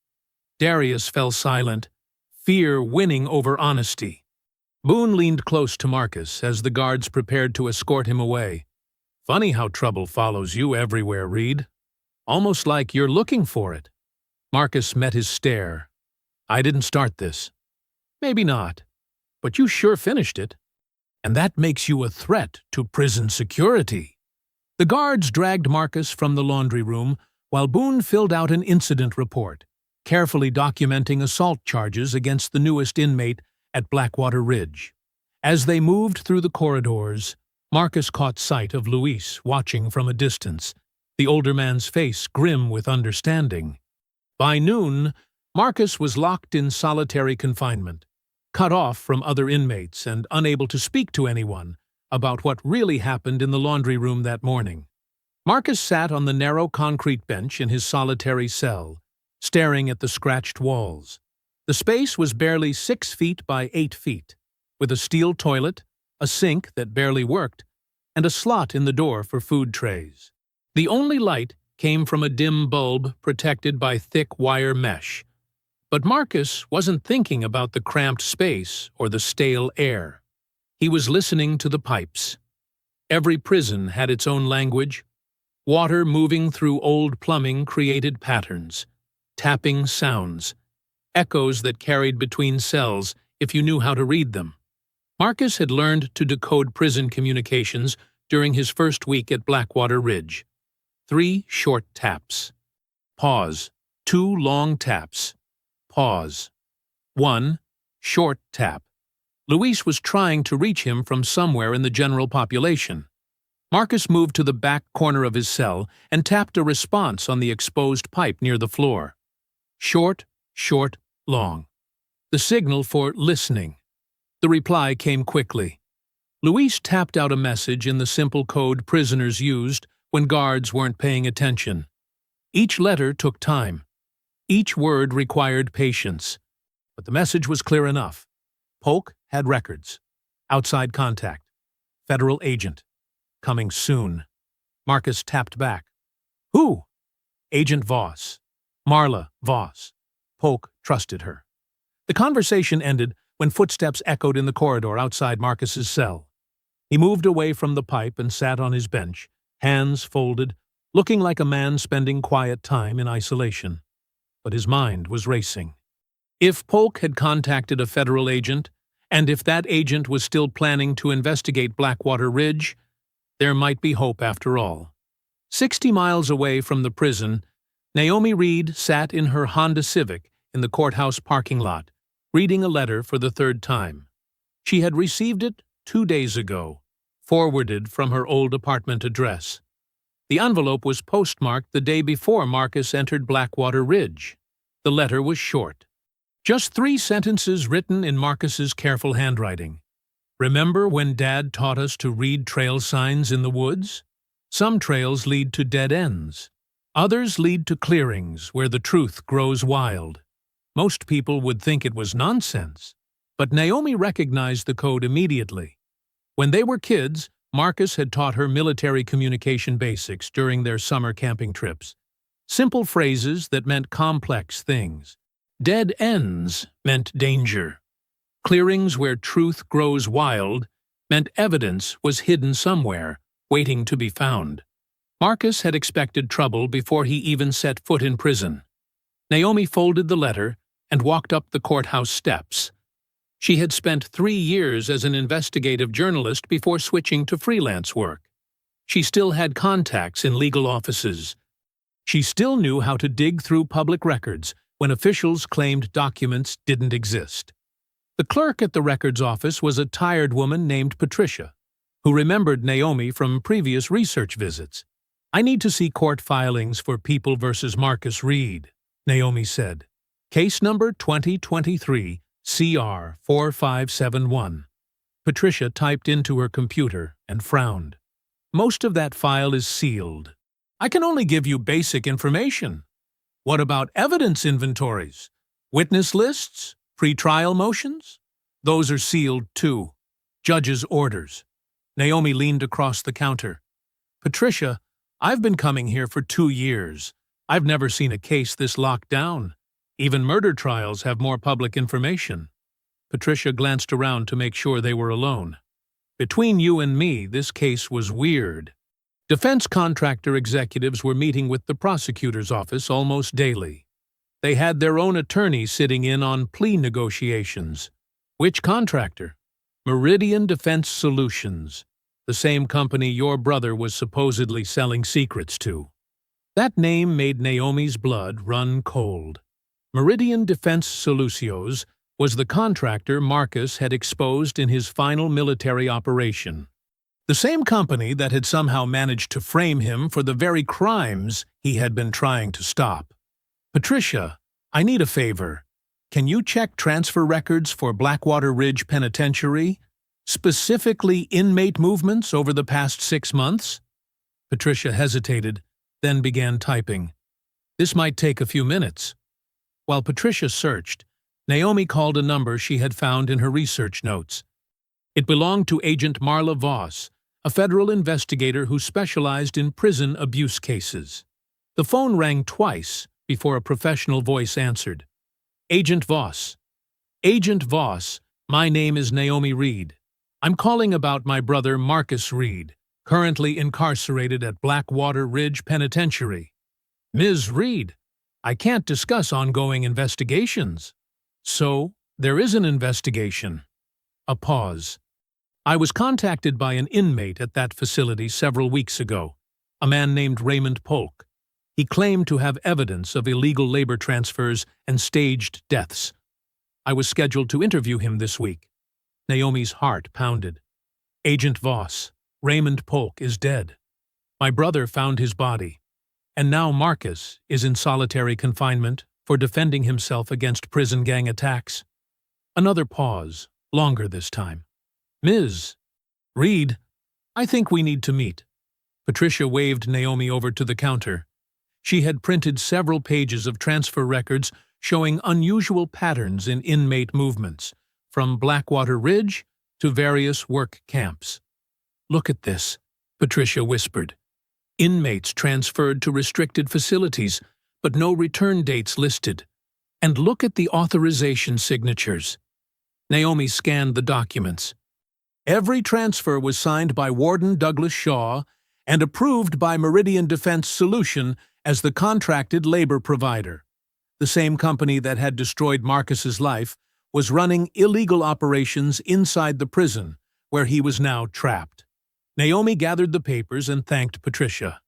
Darius fell silent, fear winning over honesty. Boone leaned close to Marcus as the guards prepared to escort him away. "Funny how trouble follows you everywhere, Reed. Almost like you're looking for it." Marcus met his stare. "I didn't start this." "Maybe not, but you sure finished it. And that makes you a threat to prison security." The guards dragged Marcus from the laundry room while Boone filled out an incident report, carefully documenting assault charges against the newest inmate at Blackwater Ridge. As they moved through the corridors, Marcus caught sight of Luis watching from a distance, the older man's face grim with understanding. By noon, Marcus was locked in solitary confinement, cut off from other inmates and unable to speak to anyone about what really happened in the laundry room that morning. Marcus sat on the narrow concrete bench in his solitary cell, staring at the scratched walls. The space was barely 6 feet by 8 feet, with a steel toilet, a sink that barely worked, and a slot in the door for food trays. The only light came from a dim bulb protected by thick wire mesh. But Marcus wasn't thinking about the cramped space or the stale air. He was listening to the pipes. Every prison had its own language. Water moving through old plumbing created patterns, tapping sounds, echoes that carried between cells if you knew how to read them. Marcus had learned to decode prison communications during his first week at Blackwater Ridge. 3 short taps. Pause. 2 long taps. Pause. 1 short tap. Luis was trying to reach him from somewhere in the general population. Marcus moved to the back corner of his cell and tapped a response on the exposed pipe near the floor. Short, short, long. The signal for listening. The reply came quickly. Luis tapped out a message in the simple code prisoners used when guards weren't paying attention. Each letter took time. Each word required patience. But the message was clear enough. Polk had records. Outside contact. Federal agent. Coming soon. Marcus tapped back. Who? Agent Voss. Marla Voss. Polk trusted her. The conversation ended when footsteps echoed in the corridor outside Marcus's cell. He moved away from the pipe and sat on his bench, hands folded, looking like a man spending quiet time in isolation. But his mind was racing. If Polk had contacted a federal agent, and if that agent was still planning to investigate Blackwater Ridge, there might be hope after all. 60 miles away from the prison, Naomi Reed sat in her Honda Civic in the courthouse parking lot, reading a letter for the third time. She had received it 2 days ago, forwarded from her old apartment address. The envelope was postmarked the day before Marcus entered Blackwater Ridge. The letter was short. Just 3 sentences written in Marcus's careful handwriting. Remember when Dad taught us to read trail signs in the woods? Some trails lead to dead ends. Others lead to clearings where the truth grows wild. Most people would think it was nonsense, but Naomi recognized the code immediately. When they were kids, Marcus had taught her military communication basics during their summer camping trips. Simple phrases that meant complex things. Dead ends meant danger. Clearings where truth grows wild meant evidence was hidden somewhere, waiting to be found. Marcus had expected trouble before he even set foot in prison. Naomi folded the letter and walked up the courthouse steps. She had spent 3 years as an investigative journalist before switching to freelance work. She still had contacts in legal offices. She still knew how to dig through public records when officials claimed documents didn't exist. The clerk at the records office was a tired woman named Patricia, who remembered Naomi from previous research visits. I need to see court filings for People versus Marcus Reed, Naomi said. Case number 2023 CR 4571. Patricia typed into her computer and frowned. Most of that file is sealed. I can only give you basic information. What about evidence inventories? Witness lists? Pre-trial motions? Those are sealed too. Judge's orders. Naomi leaned across the counter. Patricia, I've been coming here for 2 years. I've never seen a case this locked down. Even murder trials have more public information. Patricia glanced around to make sure they were alone. Between you and me, this case was weird. Defense contractor executives were meeting with the prosecutor's office almost daily. They had their own attorney sitting in on plea negotiations. Which contractor? Meridian Defense Solutions, the same company your brother was supposedly selling secrets to. That name made Naomi's blood run cold. Meridian Defense Solutions was the contractor Marcus had exposed in his final military operation. The same company that had somehow managed to frame him for the very crimes he had been trying to stop. Patricia, I need a favor. Can you check transfer records for Blackwater Ridge Penitentiary? Specifically inmate movements over the past 6 months? Patricia hesitated, then began typing. This might take a few minutes. While Patricia searched, Naomi called a number she had found in her research notes. It belonged to Agent Marla Voss, a federal investigator who specialized in prison abuse cases. The phone rang twice before a professional voice answered. Agent Voss. Agent Voss, my name is Naomi Reed. I'm calling about my brother Marcus Reed, currently incarcerated at Blackwater Ridge Penitentiary. Ms. Reed, I can't discuss ongoing investigations. So, there is an investigation. A pause. I was contacted by an inmate at that facility several weeks ago, a man named Raymond Polk. He claimed to have evidence of illegal labor transfers and staged deaths. I was scheduled to interview him this week. Naomi's heart pounded. Agent Voss, Raymond Polk is dead. My brother found his body. And now Marcus is in solitary confinement for defending himself against prison gang attacks. Another pause, longer this time. "Ms. Reed, I think we need to meet." Patricia waved Naomi over to the counter. She had printed several pages of transfer records showing unusual patterns in inmate movements, from Blackwater Ridge to various work camps. "Look at this," Patricia whispered. "Inmates transferred to restricted facilities, but no return dates listed. And look at the authorization signatures." Naomi scanned the documents. Every transfer was signed by Warden Shaw and approved by Meridian Defense Solution as the contracted labor provider. The same company that had destroyed Marcus's life was running illegal operations inside the prison, where he was now trapped. Naomi gathered the papers and thanked Patricia.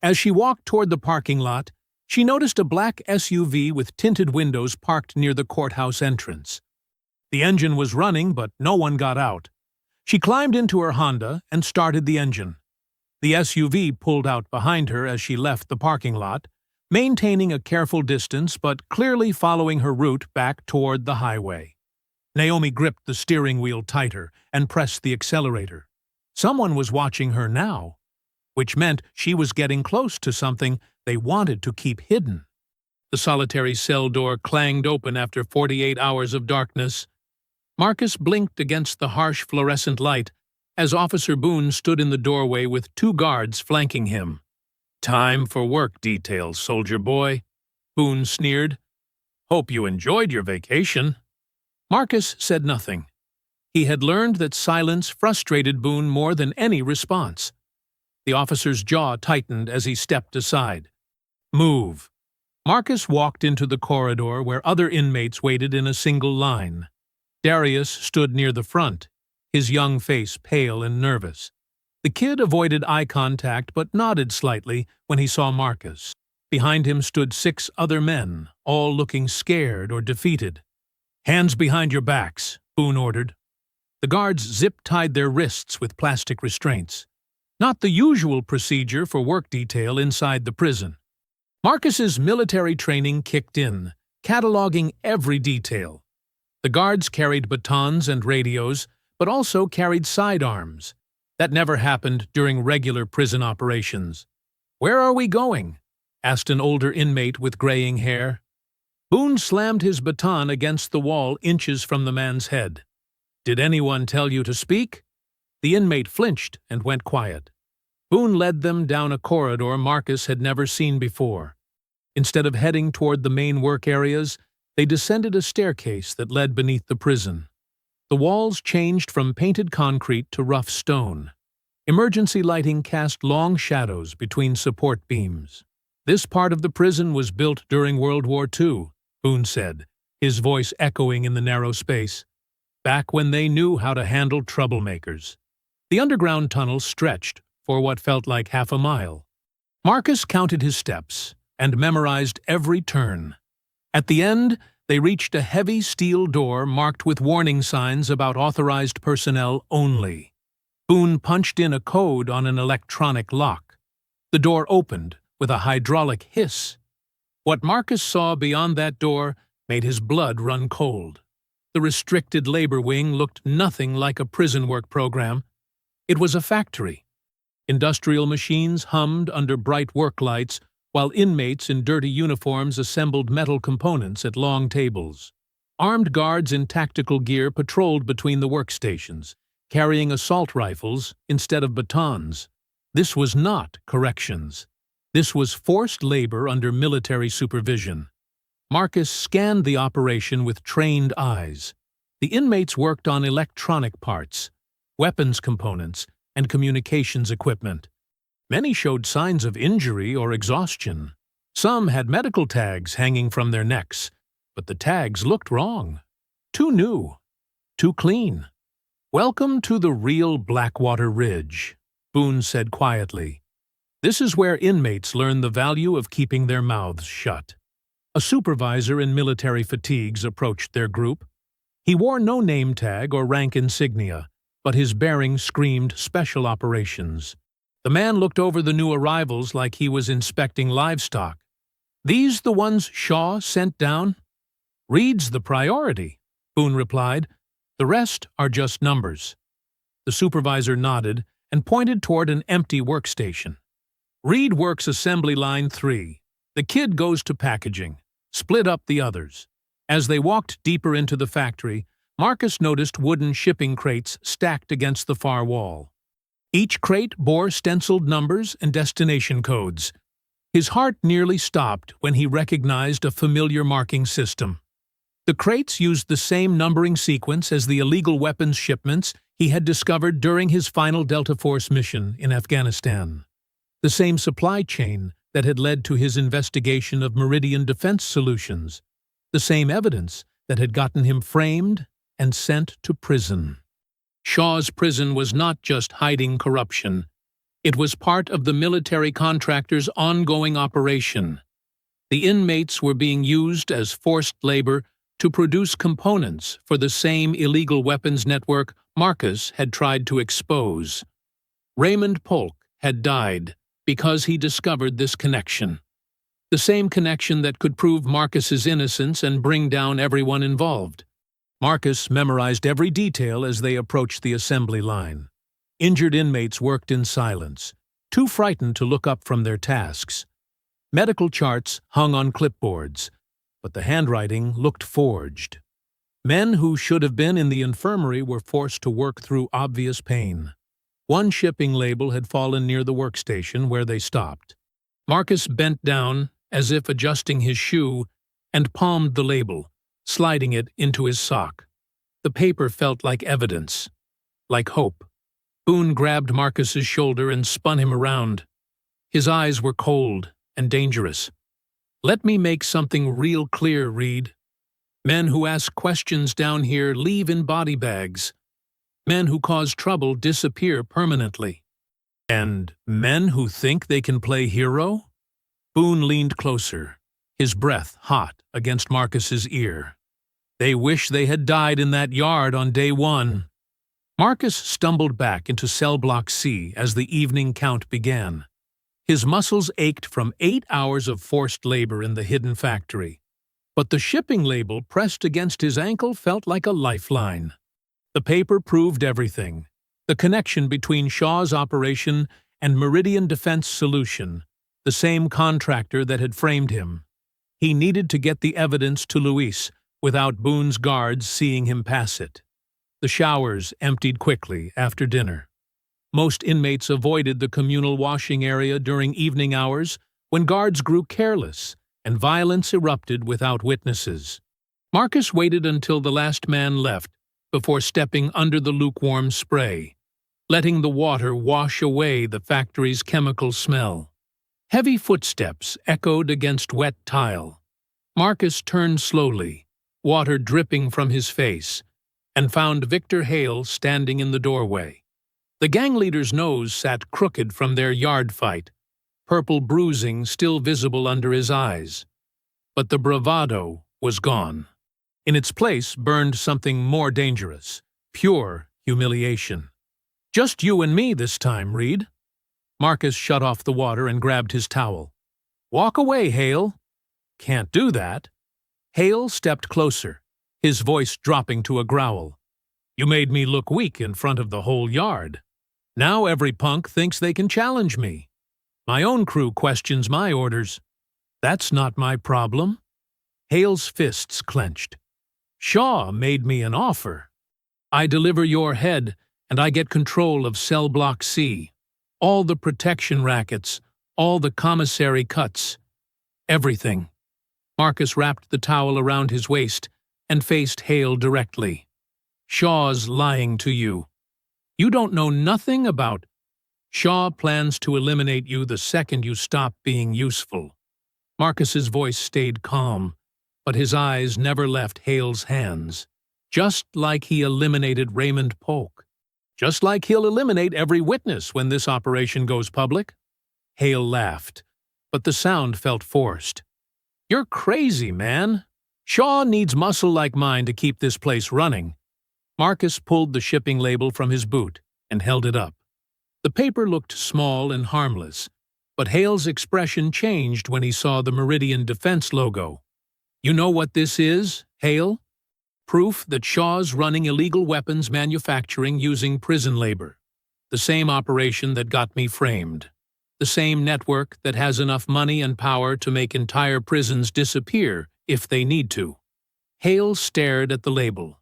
As she walked toward the parking lot, she noticed a black SUV with tinted windows parked near the courthouse entrance. The engine was running, but no one got out. She climbed into her Honda and started the engine. The SUV pulled out behind her as she left the parking lot, maintaining a careful distance but clearly following her route back toward the highway. Naomi gripped the steering wheel tighter and pressed the accelerator. Someone was watching her now, which meant she was getting close to something they wanted to keep hidden. The solitary cell door clanged open after 48 hours of darkness. Marcus blinked against the harsh fluorescent light as Officer Boone stood in the doorway with 2 guards flanking him. "Time for work details, soldier boy," Boone sneered. "Hope you enjoyed your vacation." Marcus said nothing. He had learned that silence frustrated Boone more than any response. The officer's jaw tightened as he stepped aside. "Move." Marcus walked into the corridor where other inmates waited in a single line. Darius stood near the front, his young face pale and nervous. The kid avoided eye contact but nodded slightly when he saw Marcus. Behind him stood 6 other men, all looking scared or defeated. "Hands behind your backs," Boone ordered. The guards zip-tied their wrists with plastic restraints. Not the usual procedure for work detail inside the prison. Marcus's military training kicked in, cataloging every detail. The guards carried batons and radios, but also carried sidearms. That never happened during regular prison operations. "Where are we going?" asked an older inmate with graying hair. Boone slammed his baton against the wall inches from the man's head. "Did anyone tell you to speak?" The inmate flinched and went quiet. Boone led them down a corridor Marcus had never seen before. Instead of heading toward the main work areas, they descended a staircase that led beneath the prison. The walls changed from painted concrete to rough stone. Emergency lighting cast long shadows between support beams. "This part of the prison was built during World War II, Boone said, his voice echoing in the narrow space. "Back when they knew how to handle troublemakers." The underground tunnel stretched for what felt like half a mile. Marcus counted his steps and memorized every turn. At the end, they reached a heavy steel door marked with warning signs about authorized personnel only. Boone punched in a code on an electronic lock. The door opened with a hydraulic hiss. What Marcus saw beyond that door made his blood run cold. The restricted labor wing looked nothing like a prison work program. It was a factory. Industrial machines hummed under bright work lights, while inmates in dirty uniforms assembled metal components at long tables. Armed guards in tactical gear patrolled between the workstations, carrying assault rifles instead of batons. This was not corrections. This was forced labor under military supervision. Marcus scanned the operation with trained eyes. The inmates worked on electronic parts, weapons components, and communications equipment. Many showed signs of injury or exhaustion. Some had medical tags hanging from their necks, but the tags looked wrong. Too new. Too clean. "Welcome to the real Blackwater Ridge," Boone said quietly. "This is where inmates learn the value of keeping their mouths shut." A supervisor in military fatigues approached their group. He wore no name tag or rank insignia, but his bearing screamed special operations. The man looked over the new arrivals like he was inspecting livestock. "These the ones Shaw sent down?" "Reed's the priority," Boone replied, The rest are just numbers. The supervisor nodded and pointed toward an empty workstation. Reed works assembly line 3. The kid goes to packaging. Split up the others. As they walked deeper into the factory, Marcus noticed wooden shipping crates stacked against the far wall. Each crate bore stenciled numbers and destination codes. His heart nearly stopped when he recognized a familiar marking system. The crates used the same numbering sequence as the illegal weapons shipments he had discovered during his final Delta Force mission in Afghanistan. The same supply chain that had led to his investigation of Meridian Defense Solutions. The same evidence that had gotten him framed and sent to prison. Shaw's prison was not just hiding corruption. It was part of the military contractor's ongoing operation. The inmates were being used as forced labor to produce components for the same illegal weapons network Marcus had tried to expose. Raymond Polk had died because he discovered this connection. The same connection that could prove Marcus's innocence and bring down everyone involved. Marcus memorized every detail as they approached the assembly line. Injured inmates worked in silence, too frightened to look up from their tasks. Medical charts hung on clipboards, but the handwriting looked forged. Men who should have been in the infirmary were forced to work through obvious pain. One shipping label had fallen near the workstation where they stopped. Marcus bent down, as if adjusting his shoe, and palmed the label, sliding it into his sock. The paper felt like evidence, like hope. Boone grabbed Marcus's shoulder and spun him around. His eyes were cold and dangerous. "Let me make something real clear, Reed. Men who ask questions down here leave in body bags. Men who cause trouble disappear permanently. And men who think they can play hero?" Boone leaned closer, his breath hot against Marcus's ear. "They wish they had died in that yard on day 1. Marcus stumbled back into cell block C as the evening count began. His muscles ached from 8 hours of forced labor in the hidden factory. But the shipping label pressed against his ankle felt like a lifeline. The paper proved everything. The connection between Shaw's operation and Meridian Defense Solution, the same contractor that had framed him. He needed to get the evidence to Luis without Boone's guards seeing him pass it. The showers emptied quickly after dinner. Most inmates avoided the communal washing area during evening hours when guards grew careless and violence erupted without witnesses. Marcus waited until the last man left before stepping under the lukewarm spray, letting the water wash away the factory's chemical smell. Heavy footsteps echoed against wet tile. Marcus turned slowly, water dripping from his face, and found Victor Hale standing in the doorway. The gang leader's nose sat crooked from their yard fight, purple bruising still visible under his eyes. But the bravado was gone. In its place burned something more dangerous, pure humiliation. "Just you and me this time, Reed." Marcus shut off the water and grabbed his towel. "Walk away, Hale." "Can't do that." Hale stepped closer, his voice dropping to a growl. "You made me look weak in front of the whole yard. Now every punk thinks they can challenge me. My own crew questions my orders. That's not my problem." Hale's fists clenched. "Shaw made me an offer. I deliver your head, and I get control of Cell Block C. All the protection rackets, all the commissary cuts. Everything." Marcus wrapped the towel around his waist and faced Hale directly. "Shaw's lying to you. You don't know nothing about. Shaw plans to eliminate you the second you stop being useful." Marcus's voice stayed calm, but his eyes never left Hale's hands. "Just like he eliminated Raymond Polk. Just like he'll eliminate every witness when this operation goes public." Hale laughed, but the sound felt forced. "You're crazy, man. Shaw needs muscle like mine to keep this place running." Marcus pulled the shipping label from his boot and held it up. The paper looked small and harmless, but Hale's expression changed when he saw the Meridian Defense logo. "You know what this is, Hale?" Proof that Shaw's running illegal weapons manufacturing using prison labor. The same operation that got me framed. The same network that has enough money and power to make entire prisons disappear if they need to. Hale stared at the label.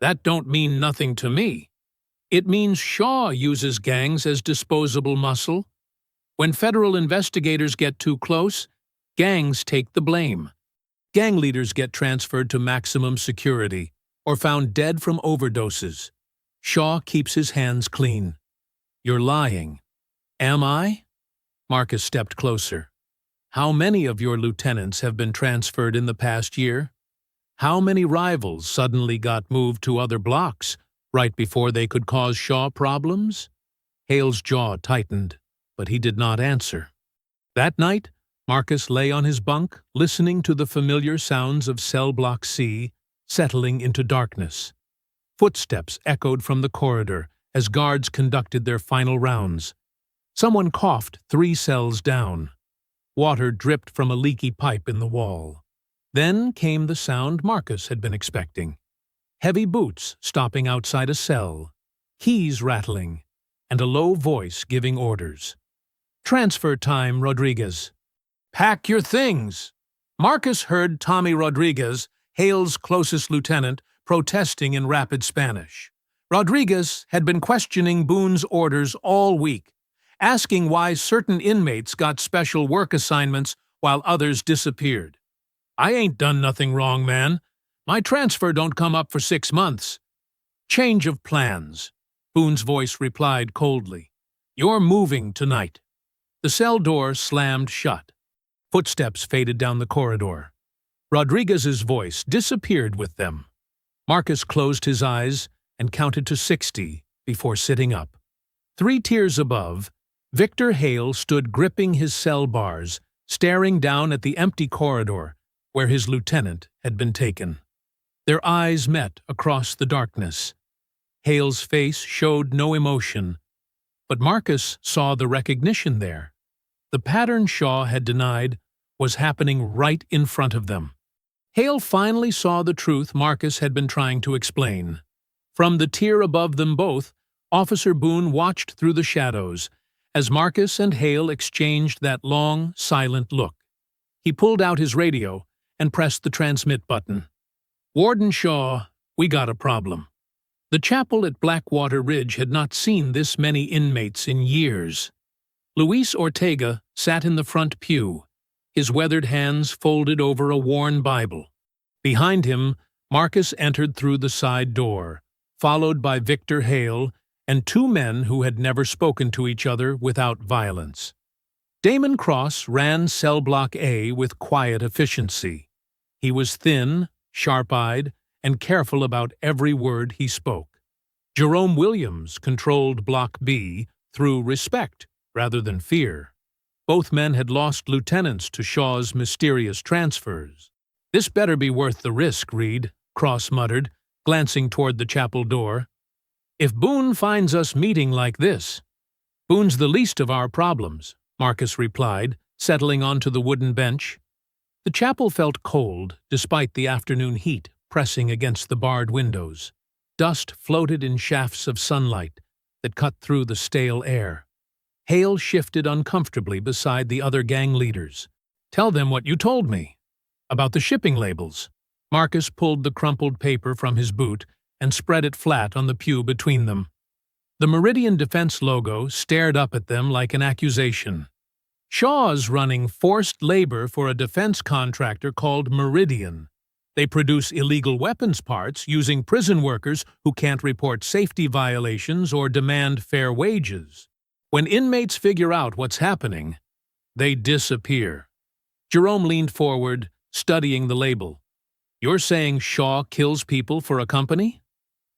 That don't mean nothing to me. It means Shaw uses gangs as disposable muscle. When federal investigators get too close, gangs take the blame. Gang leaders get transferred to maximum security or found dead from overdoses. Shaw keeps his hands clean. You're lying. Am I? Marcus stepped closer. How many of your lieutenants have been transferred in the past year? How many rivals suddenly got moved to other blocks right before they could cause Shaw problems? Hale's jaw tightened, but he did not answer. That night, Marcus lay on his bunk, listening to the familiar sounds of Cell Block C settling into darkness. Footsteps echoed from the corridor as guards conducted their final rounds. Someone coughed 3 cells down. Water dripped from a leaky pipe in the wall. Then came the sound Marcus had been expecting. Heavy boots stopping outside a cell, keys rattling, and a low voice giving orders. Transfer time, Rodriguez. Pack your things. Marcus heard Tommy Rodriguez, Hale's closest lieutenant, protesting in rapid Spanish. Rodriguez had been questioning Boone's orders all week, asking why certain inmates got special work assignments while others disappeared. I ain't done nothing wrong, man. My transfer don't come up for 6 months. Change of plans, Boone's voice replied coldly. You're moving tonight. The cell door slammed shut. Footsteps faded down the corridor. Rodriguez's voice disappeared with them. Marcus closed his eyes and counted to 60 before sitting up. 3 tiers above, Victor Hale stood gripping his cell bars, staring down at the empty corridor where his lieutenant had been taken. Their eyes met across the darkness. Hale's face showed no emotion, but Marcus saw the recognition there. The pattern Shaw had denied was happening right in front of them. Hale finally saw the truth Marcus had been trying to explain. From the tier above them both, Officer Boone watched through the shadows as Marcus and Hale exchanged that long, silent look. He pulled out his radio and pressed the transmit button. Warden Shaw, we got a problem. The chapel at Blackwater Ridge had not seen this many inmates in years. Luis Ortega sat in the front pew, his weathered hands folded over a worn Bible. Behind him, Marcus entered through the side door, followed by Victor Hale and 2 men who had never spoken to each other without violence. Damon Cross ran Cell Block A with quiet efficiency. He was thin, sharp-eyed, and careful about every word he spoke. Jerome Williams controlled Block B through respect rather than fear. Both men had lost lieutenants to Shaw's mysterious transfers. This better be worth the risk, Reed, Cross muttered, glancing toward the chapel door. If Boone finds us meeting like this, Boone's the least of our problems, Marcus replied, settling onto the wooden bench. The chapel felt cold, despite the afternoon heat pressing against the barred windows. Dust floated in shafts of sunlight that cut through the stale air. Hale shifted uncomfortably beside the other gang leaders. Tell them what you told me. About the shipping labels. Marcus pulled the crumpled paper from his boot and spread it flat on the pew between them. The Meridian Defense logo stared up at them like an accusation. Shaw's running forced labor for a defense contractor called Meridian. They produce illegal weapons parts using prison workers who can't report safety violations or demand fair wages. When inmates figure out what's happening, they disappear. Jerome leaned forward, studying the label. You're saying Shaw kills people for a company?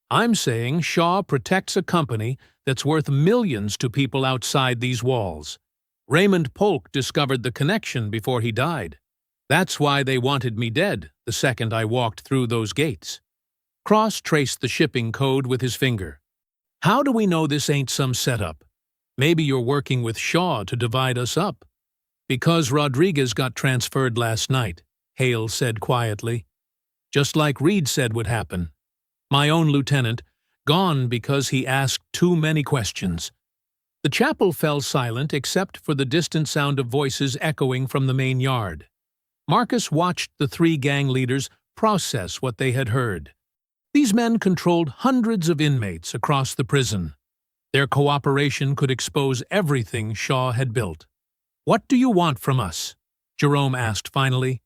I'm saying Shaw protects a company that's worth millions to people outside these walls. Raymond Polk discovered the connection before he died. That's why they wanted me dead the second I walked through those gates. Cross traced the shipping code with his finger. How do we know this ain't some setup? Maybe you're working with Shaw to divide us up. Because Rodriguez got transferred last night, Hale said quietly. just like Reed said would happen. My own lieutenant, gone because he asked too many questions. The chapel fell silent except for the distant sound of voices echoing from the main yard. Marcus watched the three gang leaders process what they had heard. These men controlled hundreds of inmates across the prison. Their cooperation could expose everything Shaw had built. "What do you want from us?" Jerome asked finally.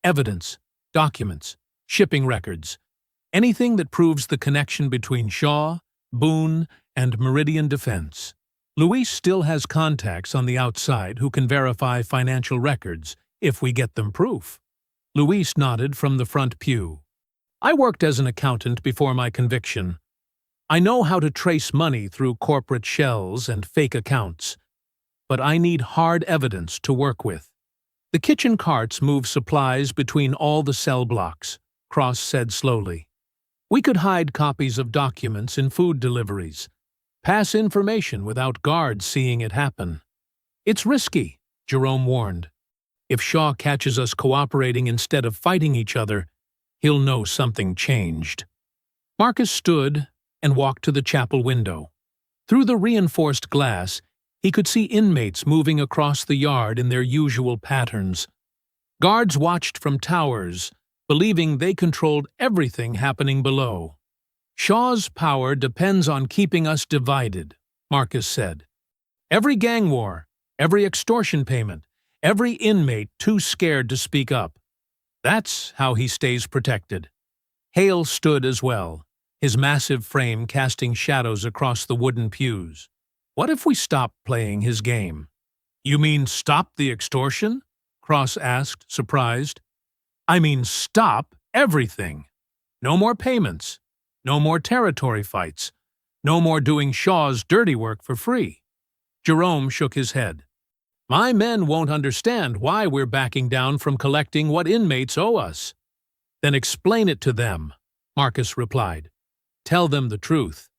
"Evidence, documents, shipping records, anything that proves the connection between Shaw, Boone, and Meridian Defense. Luis still has contacts on the outside who can verify financial records if we get them proof." Luis nodded from the front pew. "I worked as an accountant before my conviction. I know how to trace money through corporate shells and fake accounts. But I need hard evidence to work with." The kitchen carts move supplies between all the cell blocks, Cross said slowly. "We could hide copies of documents in food deliveries, pass information without guards seeing it happen. It's risky," Jerome warned. "If Shaw catches us cooperating instead of fighting each other, he'll know something changed." Marcus stood and walked to the chapel window. Through the reinforced glass, he could see inmates moving across the yard in their usual patterns. Guards watched from towers, believing they controlled everything happening below. "Shaw's power depends on keeping us divided," Marcus said. "Every gang war, every extortion payment, every inmate too scared to speak up. That's how he stays protected." Hale stood as well, his massive frame casting shadows across the wooden pews. "What if we stop playing his game?" "You mean stop the extortion?" Cross asked, surprised. "I mean stop everything. No more payments, no more territory fights, no more doing Shaw's dirty work for free." Jerome shook his head. "My men won't understand why we're backing down from collecting what inmates owe us." "Then explain it to them," Marcus replied. "Tell them the truth.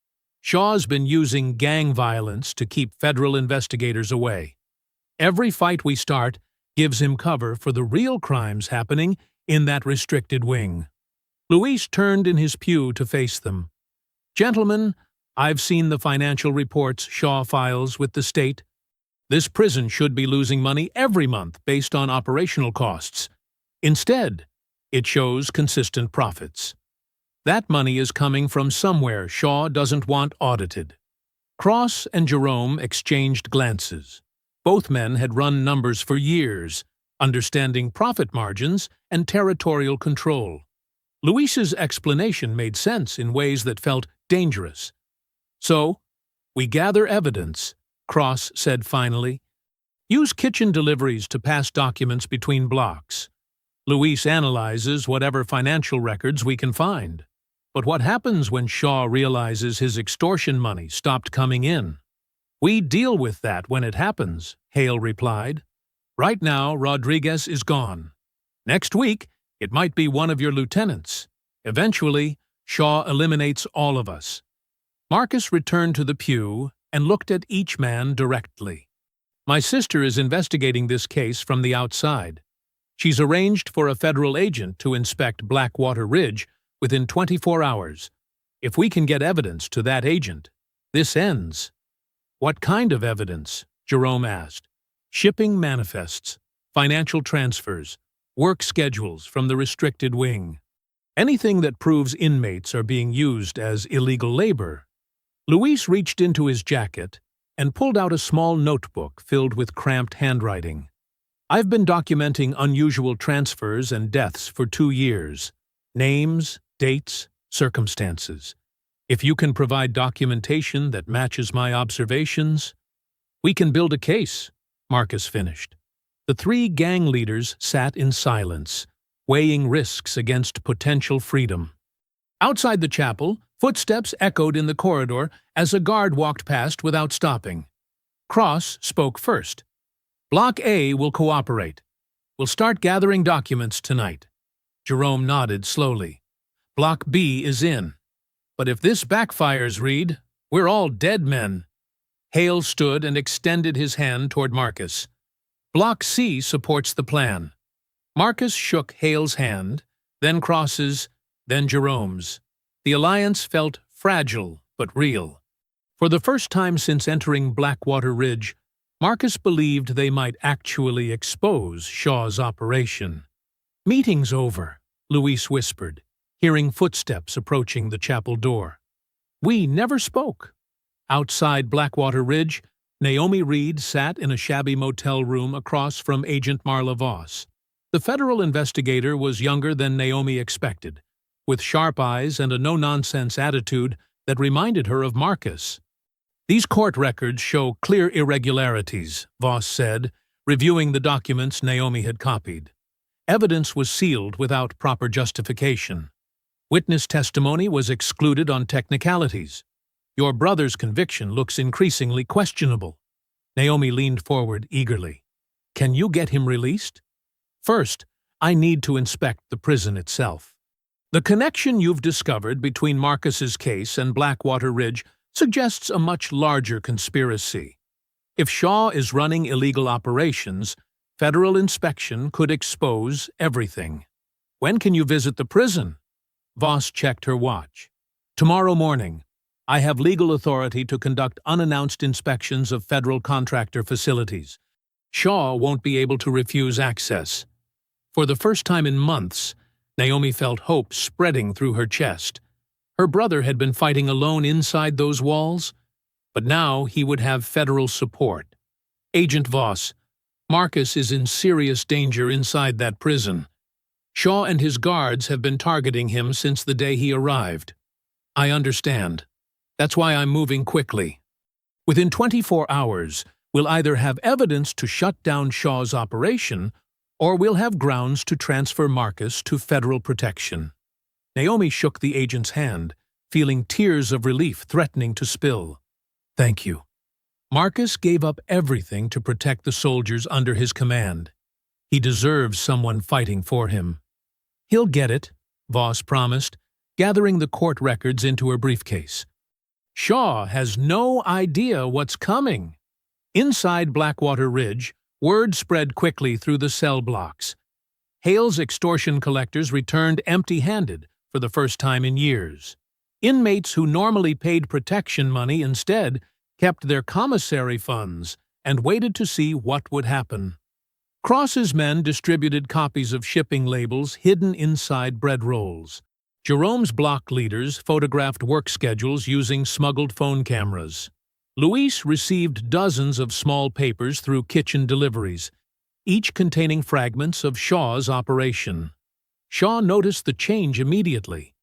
Shaw's been using gang violence to keep federal investigators away. Every fight we start gives him cover for the real crimes happening in that restricted wing." Luis turned in his pew to face them. "Gentlemen, I've seen the financial reports Shaw files with the state. This prison should be losing money every month based on operational costs. Instead, it shows consistent profits. That money is coming from somewhere Shaw doesn't want audited." Cross and Jerome exchanged glances. Both men had run numbers for years, understanding profit margins and territorial control. Luis's explanation made sense in ways that felt dangerous. "So, we gather evidence," Cross said finally. "Use kitchen deliveries to pass documents between blocks. Luis analyzes whatever financial records we can find. But what happens when Shaw realizes his extortion money stopped coming in?" "We deal with that when it happens," Hale replied. "Right now, Rodriguez is gone. Next week, it might be one of your lieutenants. Eventually, Shaw eliminates all of us." Marcus returned to the pew and looked at each man directly. "My sister is investigating this case from the outside. She's arranged for a federal agent to inspect Blackwater Ridge within 24 hours. If we can get evidence to that agent, this ends." "What kind of evidence?" Jerome asked. "Shipping manifests, financial transfers, work schedules from the restricted wing. Anything that proves inmates are being used as illegal labor." Luis reached into his jacket and pulled out a small notebook filled with cramped handwriting. "I've been documenting unusual transfers and deaths for 2 years. Names, dates, circumstances. If you can provide documentation that matches my observations, we can build a case," Marcus finished. The three gang leaders sat in silence, weighing risks against potential freedom. Outside the chapel, footsteps echoed in the corridor as a guard walked past without stopping. Cross spoke first. "Block A will cooperate. We'll start gathering documents tonight." Jerome nodded slowly. "Block B is in. But if this backfires, Reed, we're all dead men." Hale stood and extended his hand toward Marcus. "Block C supports the plan." Marcus shook Hale's hand, then Cross's, then Jerome's. The alliance felt fragile but real. For the first time since entering Blackwater Ridge, Marcus believed they might actually expose Shaw's operation. "Meeting's over," Luis whispered, hearing footsteps approaching the chapel door. "We never spoke." Outside Blackwater Ridge, Naomi Reed sat in a shabby motel room across from Agent Marla Voss. The federal investigator was younger than Naomi expected, with sharp eyes and a no-nonsense attitude that reminded her of Marcus. "These court records show clear irregularities," Voss said, reviewing the documents Naomi had copied. "Evidence was sealed without proper justification. Witness testimony was excluded on technicalities. Your brother's conviction looks increasingly questionable." Naomi leaned forward eagerly. "Can you get him released?" "First, I need to inspect the prison itself." "The connection you've discovered between Marcus's case and Blackwater Ridge suggests a much larger conspiracy. If Shaw is running illegal operations, federal inspection could expose everything." "When can you visit the prison?" Voss checked her watch. "Tomorrow morning. I have legal authority to conduct unannounced inspections of federal contractor facilities. Shaw won't be able to refuse access." For the first time in months, Naomi felt hope spreading through her chest. Her brother had been fighting alone inside those walls, but now he would have federal support. "Agent Voss, Marcus is in serious danger inside that prison. Shaw and his guards have been targeting him since the day he arrived." "I understand. That's why I'm moving quickly. Within 24 hours, we'll either have evidence to shut down Shaw's operation, or we'll have grounds to transfer Marcus to federal protection." Naomi shook the agent's hand, feeling tears of relief threatening to spill. "Thank you. Marcus gave up everything to protect the soldiers under his command. He deserves someone fighting for him." "He'll get it," Voss promised, gathering the court records into her briefcase. "Shaw has no idea what's coming." Inside Blackwater Ridge, word spread quickly through the cell blocks. Hale's extortion collectors returned empty-handed for the first time in years. Inmates who normally paid protection money instead kept their commissary funds and waited to see what would happen. Cross's men distributed copies of shipping labels hidden inside bread rolls. Jerome's block leaders photographed work schedules using smuggled phone cameras. Luis received dozens of small papers through kitchen deliveries, each containing fragments of Shaw's operation. Shaw noticed the change immediately.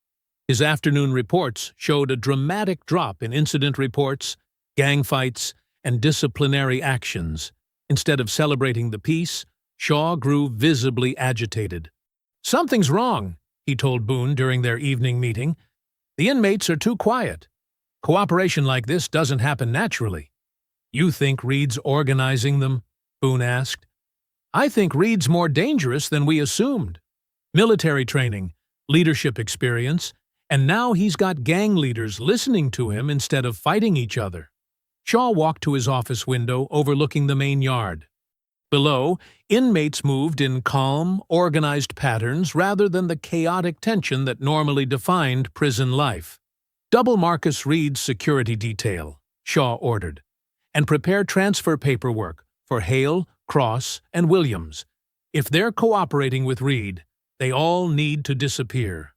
His afternoon reports showed a dramatic drop in incident reports, gang fights, and disciplinary actions. Instead of celebrating the peace, Shaw grew visibly agitated. "Something's wrong," he told Boone during their evening meeting. "The inmates are too quiet. Cooperation like this doesn't happen naturally." "You think Reed's organizing them?" Boone asked. "I think Reed's more dangerous than we assumed. Military training, leadership experience, and now he's got gang leaders listening to him instead of fighting each other." Shaw walked to his office window overlooking the main yard. Below, inmates moved in calm, organized patterns rather than the chaotic tension that normally defined prison life. "Double Marcus Reed's security detail," Shaw ordered, "and prepare transfer paperwork for Hale, Cross, and Williams. If they're cooperating with Reed, they all need to disappear."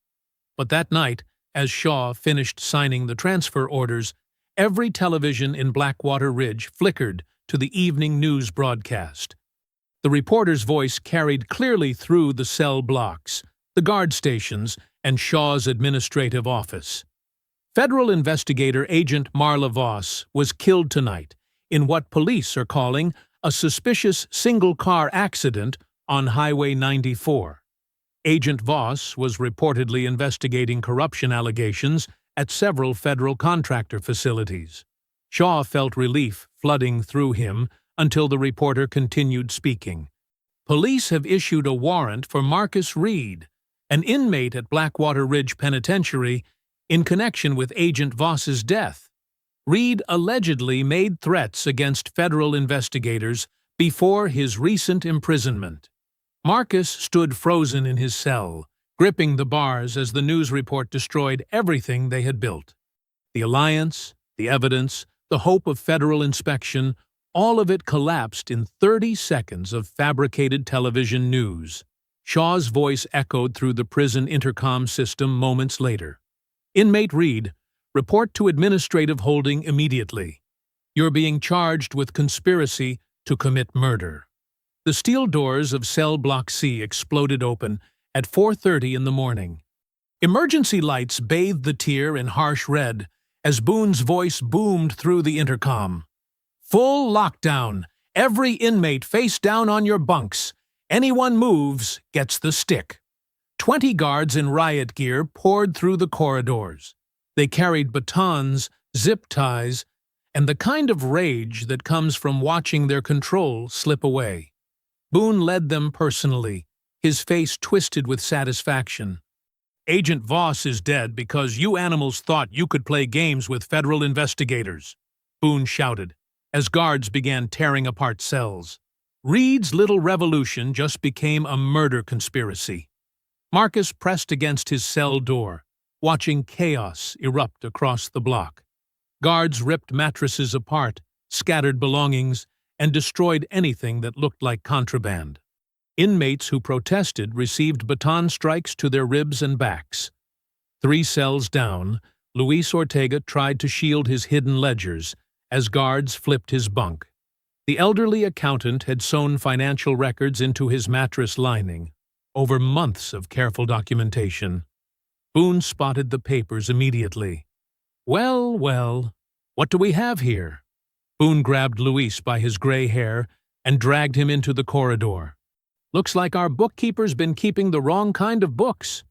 But that night, as Shaw finished signing the transfer orders, every television in Blackwater Ridge flickered to the evening news broadcast. The reporter's voice carried clearly through the cell blocks, the guard stations, and Shaw's administrative office. Federal investigator Agent Marla Voss was killed tonight in what police are calling a suspicious single-car accident on Highway 94. Agent Voss was reportedly investigating corruption allegations at several federal contractor facilities. Shaw felt relief flooding through him until the reporter continued speaking. "Police have issued a warrant for Marcus Reed, an inmate at Blackwater Ridge Penitentiary, in connection with Agent Voss's death. Reed allegedly made threats against federal investigators before his recent imprisonment. Marcus stood frozen in his cell, gripping the bars as the news report destroyed everything they had built. The alliance, the evidence, the hope of federal inspection, all of it collapsed in 30 seconds of fabricated television news. Shaw's voice echoed through the prison intercom system moments later. Inmate Reed, report to administrative holding immediately. You're being charged with conspiracy to commit murder. The steel doors of cell block C exploded open at 4:30 in the morning. Emergency lights bathed the tier in harsh red as Boone's voice boomed through the intercom. Full lockdown. Every inmate face down on your bunks. Anyone moves gets the stick. 20 guards in riot gear poured through the corridors. They carried batons, zip ties, and the kind of rage that comes from watching their control slip away. Boone led them personally, his face twisted with satisfaction. Agent Voss is dead because you animals thought you could play games with federal investigators, Boone shouted, as guards began tearing apart cells. Reed's little revolution just became a murder conspiracy. Marcus pressed against his cell door, watching chaos erupt across the block. Guards ripped mattresses apart, scattered belongings, and destroyed anything that looked like contraband. Inmates who protested received baton strikes to their ribs and backs. 3 cells down, Luis Ortega tried to shield his hidden ledgers as guards flipped his bunk. The elderly accountant had sewn financial records into his mattress lining, over months of careful documentation. Boone spotted the papers immediately. Well, well, what do we have here? Boone grabbed Luis by his gray hair and dragged him into the corridor. Looks like our bookkeeper's been keeping the wrong kind of books.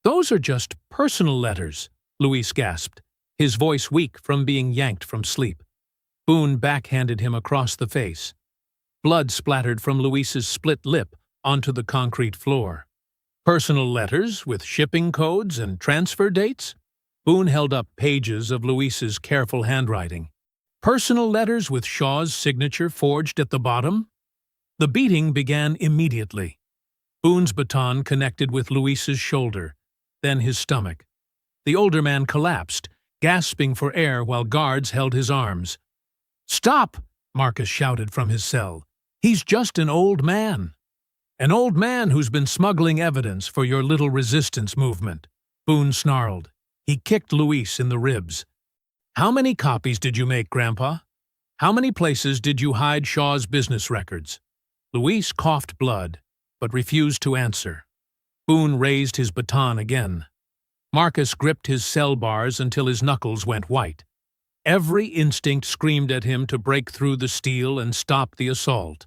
Those are just personal letters, Luis gasped, his voice weak from being yanked from sleep. Boone backhanded him across the face. Blood splattered from Luis's split lip onto the concrete floor. Personal letters with shipping codes and transfer dates? Boone held up pages of Luis's careful handwriting. Personal letters with Shaw's signature forged at the bottom? The beating began immediately. Boone's baton connected with Luis's shoulder, then his stomach. The older man collapsed, gasping for air while guards held his arms. "Stop!" Marcus shouted from his cell. "He's just an old man." "An old man who's been smuggling evidence for your little resistance movement," Boone snarled. He kicked Luis in the ribs. "How many copies did you make, Grandpa? How many places did you hide Shaw's business records?" Luis coughed blood, but refused to answer. Boone raised his baton again. Marcus gripped his cell bars until his knuckles went white. Every instinct screamed at him to break through the steel and stop the assault.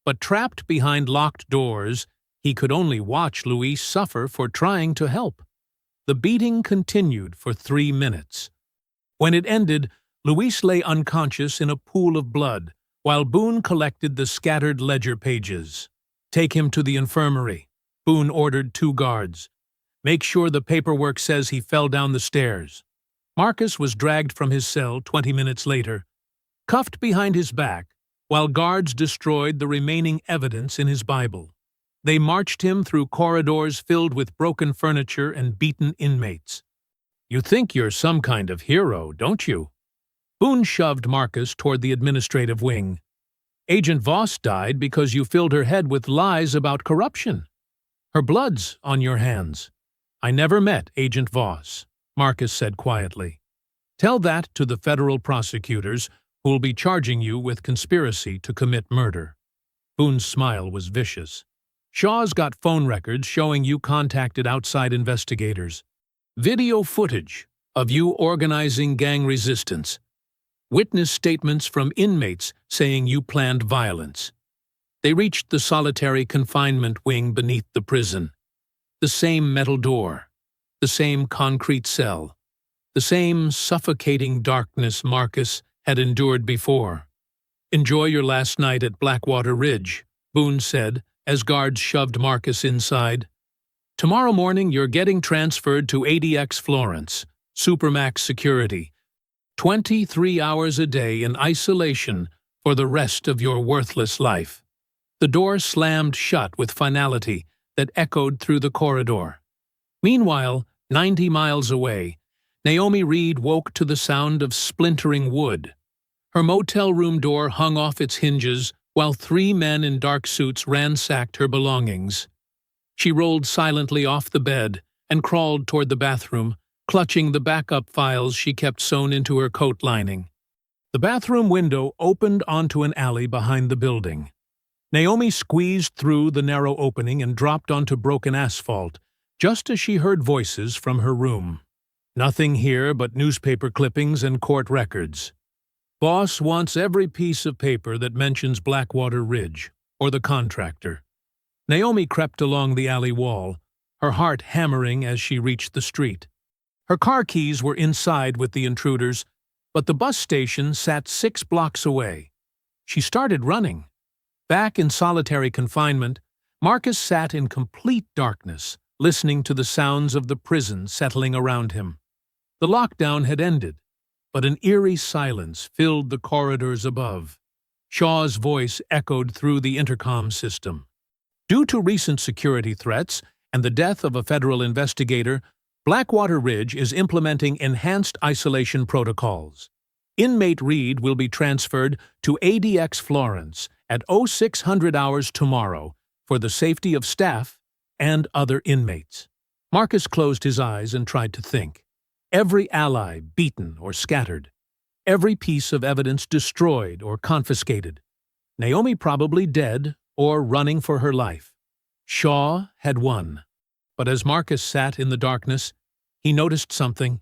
But trapped behind locked doors, he could only watch Luis suffer for trying to help. The beating continued for 3 minutes. When it ended, Luis lay unconscious in a pool of blood, while Boone collected the scattered ledger pages. "Take him to the infirmary," Boone ordered 2 guards. "Make sure the paperwork says he fell down the stairs." Marcus was dragged from his cell 20 minutes later, cuffed behind his back, while guards destroyed the remaining evidence in his Bible. They marched him through corridors filled with broken furniture and beaten inmates. "You think you're some kind of hero, don't you?" Boone shoved Marcus toward the administrative wing. "Agent Voss died because you filled her head with lies about corruption. Her blood's on your hands." "I never met Agent Voss," Marcus said quietly. "Tell that to the federal prosecutors who'll be charging you with conspiracy to commit murder." Boone's smile was vicious. "Shaw's got phone records showing you contacted outside investigators. Video footage of you organizing gang resistance. Witness statements from inmates saying you planned violence. They reached the solitary confinement wing beneath the prison. The same metal door, the same concrete cell, the same suffocating darkness Marcus had endured before. "Enjoy your last night at Blackwater Ridge," Boone said, as guards shoved Marcus inside. "Tomorrow morning you're getting transferred to ADX Florence, Supermax Security. 23 hours a day in isolation for the rest of your worthless life." The door slammed shut with finality that echoed through the corridor. Meanwhile, 90 miles away, Naomi Reed woke to the sound of splintering wood. Her motel room door hung off its hinges while 3 men in dark suits ransacked her belongings. She rolled silently off the bed and crawled toward the bathroom, clutching the backup files she kept sewn into her coat lining. The bathroom window opened onto an alley behind the building. Naomi squeezed through the narrow opening and dropped onto broken asphalt, just as she heard voices from her room. Nothing here but newspaper clippings and court records. Boss wants every piece of paper that mentions Blackwater Ridge, or the contractor. Naomi crept along the alley wall, her heart hammering as she reached the street. Her car keys were inside with the intruders, but the bus station sat 6 blocks away. She started running. Back in solitary confinement, Marcus sat in complete darkness, listening to the sounds of the prison settling around him. The lockdown had ended, but an eerie silence filled the corridors above. Shaw's voice echoed through the intercom system. Due to recent security threats and the death of a federal investigator, Blackwater Ridge is implementing enhanced isolation protocols. Inmate Reed will be transferred to ADX Florence at 0600 hours tomorrow for the safety of staff and other inmates. Marcus closed his eyes and tried to think. Every ally beaten or scattered. Every piece of evidence destroyed or confiscated. Naomi probably dead or running for her life. Shaw had won. But as Marcus sat in the darkness, he noticed something.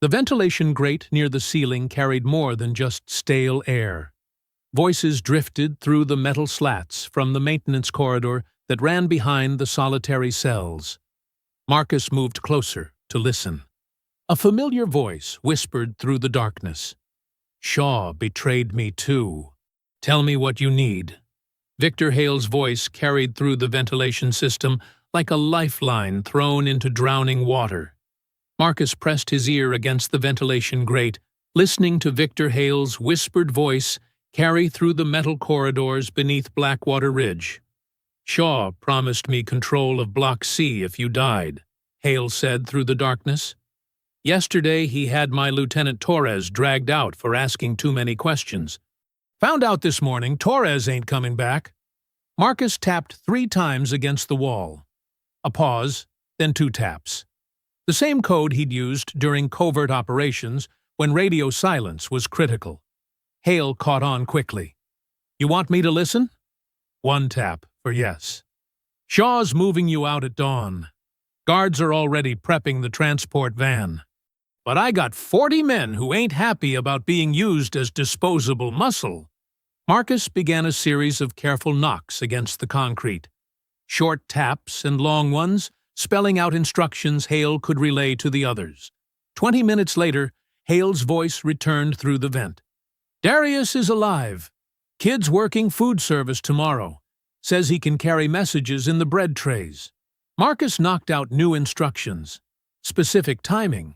The ventilation grate near the ceiling carried more than just stale air. Voices drifted through the metal slats from the maintenance corridor that ran behind the solitary cells. Marcus moved closer to listen. A familiar voice whispered through the darkness. "Shaw betrayed me too. Tell me what you need." Victor Hale's voice carried through the ventilation system like a lifeline thrown into drowning water. Marcus pressed his ear against the ventilation grate, listening to Victor Hale's whispered voice carry through the metal corridors beneath Blackwater Ridge. "Shaw promised me control of Block C if you died," Hale said through the darkness. "Yesterday he had my Lieutenant Torres dragged out for asking too many questions. Found out this morning Torres ain't coming back." Marcus tapped 3 times against the wall. A pause, then 2 taps. The same code he'd used during covert operations when radio silence was critical. Hale caught on quickly. "You want me to listen?" 1 tap for yes. "Shaw's moving you out at dawn. Guards are already prepping the transport van. But I got 40 men who ain't happy about being used as disposable muscle." Marcus began a series of careful knocks against the concrete. Short taps and long ones, spelling out instructions Hale could relay to the others. 20 minutes later, Hale's voice returned through the vent. "Darius is alive. Kid's working food service tomorrow. Says he can carry messages in the bread trays." Marcus knocked out new instructions. Specific timing.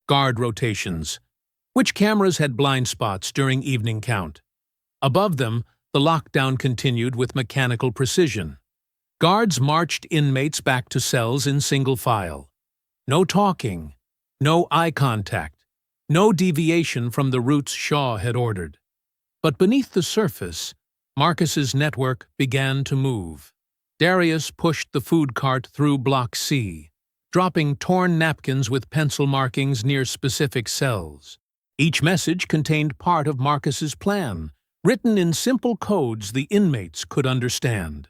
Guard rotations. Which cameras had blind spots during evening count. Above them, the lockdown continued with mechanical precision. Guards marched inmates back to cells in single file. No talking, no eye contact, no deviation from the routes Shaw had ordered. But beneath the surface, Marcus's network began to move. Darius pushed the food cart through Block C, dropping torn napkins with pencil markings near specific cells. Each message contained part of Marcus's plan, written in simple codes the inmates could understand.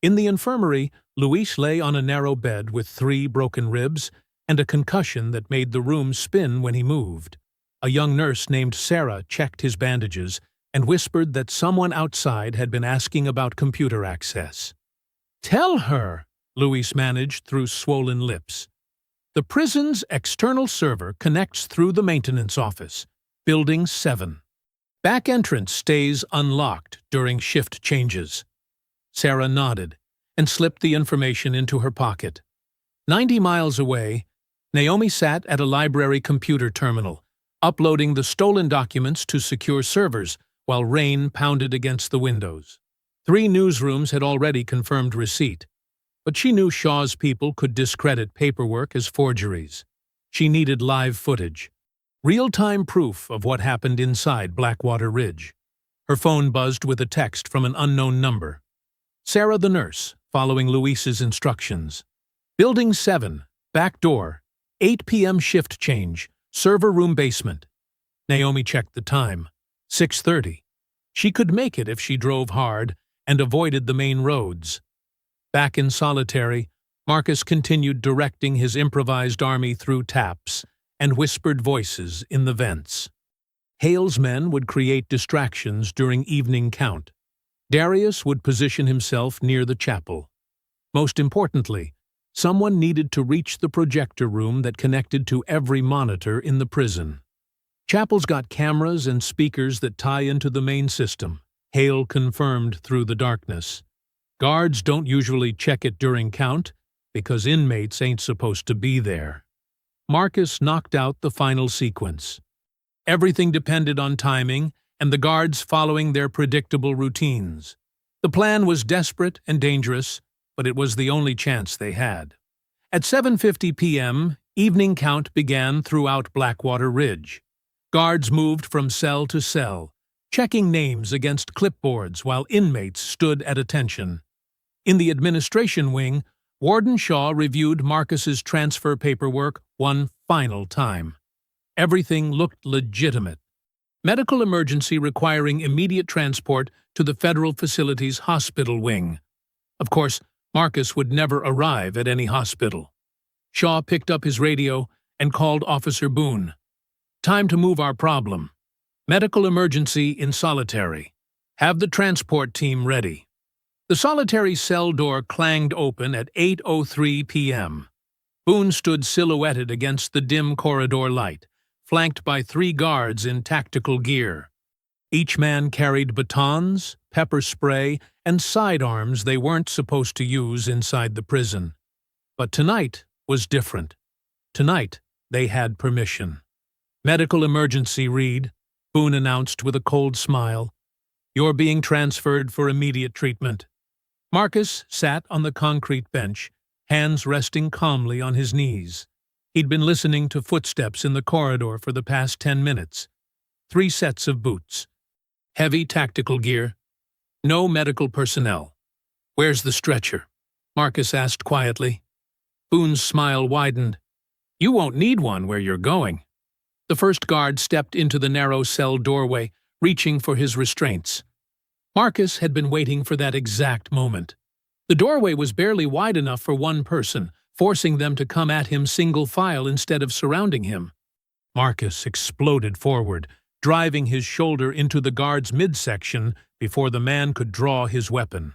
In the infirmary, Luis lay on a narrow bed with 3 broken ribs and a concussion that made the room spin when he moved. A young nurse named Sarah checked his bandages and whispered that someone outside had been asking about computer access. "Tell her," Luis managed through swollen lips. "The prison's external server connects through the maintenance office, Building 7. Back entrance stays unlocked during shift changes." Sarah nodded and slipped the information into her pocket. 90 miles away, Naomi sat at a library computer terminal, uploading the stolen documents to secure servers while rain pounded against the windows. 3 newsrooms had already confirmed receipt. But she knew Shaw's people could discredit paperwork as forgeries. She needed live footage, real-time proof of what happened inside Blackwater Ridge. Her phone buzzed with a text from an unknown number. Sarah the nurse, following Luis's instructions. Building 7, back door, 8 p.m. shift change, server room basement. Naomi checked the time. 6:30. She could make it if she drove hard and avoided the main roads. Back in solitary, Marcus continued directing his improvised army through taps and whispered voices in the vents. Hale's men would create distractions during evening count. Darius would position himself near the chapel. Most importantly, someone needed to reach the projector room that connected to every monitor in the prison. Chapel's got cameras and speakers that tie into the main system, Hale confirmed through the darkness. Guards don't usually check it during count, because inmates ain't supposed to be there. Marcus knocked out the final sequence. Everything depended on timing and the guards following their predictable routines. The plan was desperate and dangerous, but it was the only chance they had. At 7:50 p.m., evening count began throughout Blackwater Ridge. Guards moved from cell to cell, checking names against clipboards while inmates stood at attention. In the administration wing, Warden Shaw reviewed Marcus's transfer paperwork one final time. Everything looked legitimate. Medical emergency requiring immediate transport to the federal facility's hospital wing. Of course, Marcus would never arrive at any hospital. Shaw picked up his radio and called Officer Boone. Time to move our problem. Medical emergency in solitary. Have the transport team ready. The solitary cell door clanged open at 8:03 p.m. Boone stood silhouetted against the dim corridor light, flanked by 3 guards in tactical gear. Each man carried batons, pepper spray, and sidearms they weren't supposed to use inside the prison. But tonight was different. Tonight, they had permission. Medical emergency, Reed, Boone announced with a cold smile. You're being transferred for immediate treatment. Marcus sat on the concrete bench, hands resting calmly on his knees. He'd been listening to footsteps in the corridor for the past 10 minutes. 3 sets of boots. Heavy tactical gear. No medical personnel. Where's the stretcher? Marcus asked quietly. Boone's smile widened. You won't need one where you're going. The first guard stepped into the narrow cell doorway, reaching for his restraints. Marcus had been waiting for that exact moment. The doorway was barely wide enough for one person, forcing them to come at him single file instead of surrounding him. Marcus exploded forward, driving his shoulder into the guard's midsection before the man could draw his weapon.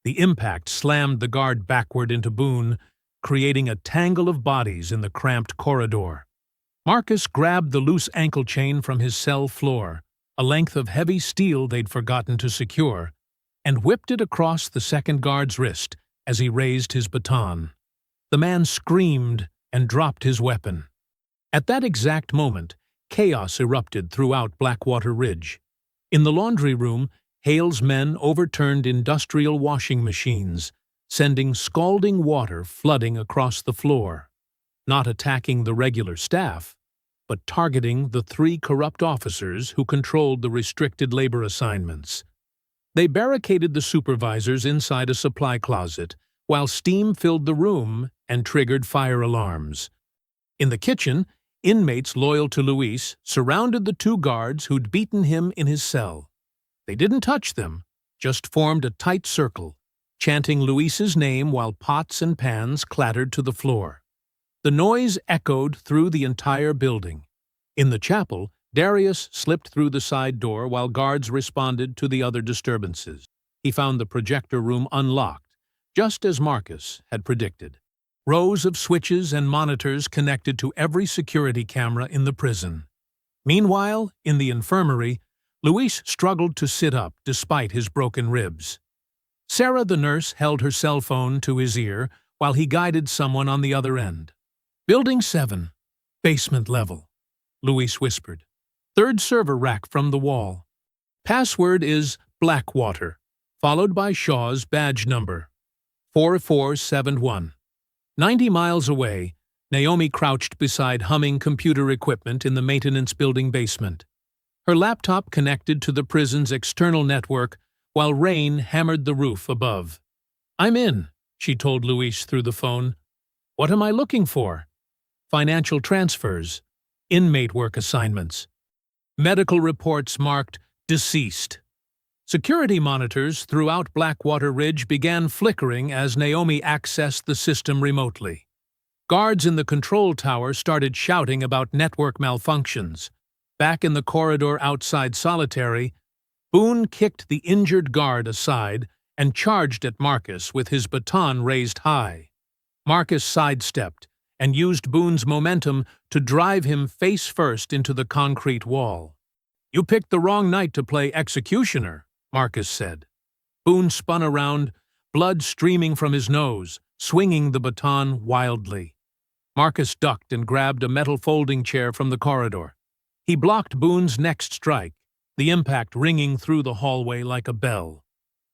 The impact slammed the guard backward into Boone, creating a tangle of bodies in the cramped corridor. Marcus grabbed the loose ankle chain from his cell floor, a length of heavy steel they'd forgotten to secure, and whipped it across the second guard's wrist as he raised his baton. The man screamed and dropped his weapon. At that exact moment, chaos erupted throughout Blackwater Ridge. In the laundry room, Hale's men overturned industrial washing machines, sending scalding water flooding across the floor. Not attacking the regular staff, but targeting the 3 corrupt officers who controlled the restricted labor assignments. They barricaded the supervisors inside a supply closet, while steam filled the room and triggered fire alarms. In the kitchen, inmates loyal to Luis surrounded the 2 guards who'd beaten him in his cell. They didn't touch them, just formed a tight circle, chanting Luis's name while pots and pans clattered to the floor. The noise echoed through the entire building. In the chapel, Darius slipped through the side door while guards responded to the other disturbances. He found the projector room unlocked, just as Marcus had predicted. Rows of switches and monitors connected to every security camera in the prison. Meanwhile, in the infirmary, Luis struggled to sit up despite his broken ribs. Sarah the nurse held her cell phone to his ear while he guided someone on the other end. Building 7, basement level, Luis whispered. 3rd server rack from the wall. Password is Blackwater, followed by Shaw's badge number. 4471. 90 miles away, Naomi crouched beside humming computer equipment in the maintenance building basement. Her laptop connected to the prison's external network while rain hammered the roof above. "I'm in," she told Luis through the phone. "What am I looking for?" "Financial transfers, inmate work assignments." Medical reports marked deceased. Security monitors throughout Blackwater Ridge began flickering as Naomi accessed the system remotely. Guards in the control tower started shouting about network malfunctions. Back in the corridor outside solitary, Boone kicked the injured guard aside and charged at Marcus with his baton raised high. Marcus sidestepped and used Boone's momentum to drive him face first into the concrete wall. "You picked the wrong night to play executioner," Marcus said. Boone spun around, blood streaming from his nose, swinging the baton wildly. Marcus ducked and grabbed a metal folding chair from the corridor. He blocked Boone's next strike, the impact ringing through the hallway like a bell.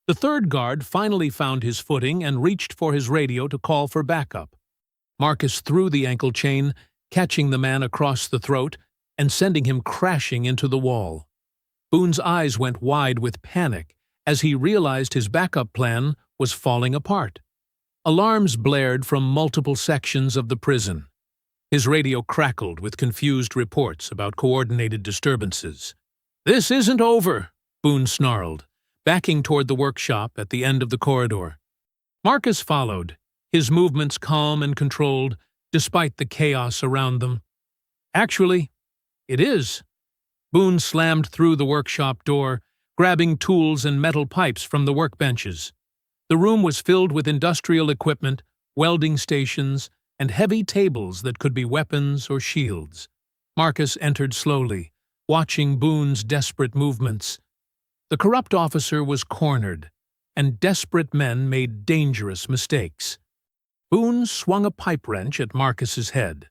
The third guard finally found his footing and reached for his radio to call for backup. Marcus threw the ankle chain, catching the man across the throat and sending him crashing into the wall. Boone's eyes went wide with panic as he realized his backup plan was falling apart. Alarms blared from multiple sections of the prison. His radio crackled with confused reports about coordinated disturbances. "This isn't over," Boone snarled, backing toward the workshop at the end of the corridor. Marcus followed, his movements calm and controlled, despite the chaos around them. "Actually, it is." Boone slammed through the workshop door, grabbing tools and metal pipes from the workbenches. The room was filled with industrial equipment, welding stations, and heavy tables that could be weapons or shields. Marcus entered slowly, watching Boone's desperate movements. The corrupt officer was cornered, and desperate men made dangerous mistakes. Boone swung a pipe wrench at Marcus's head.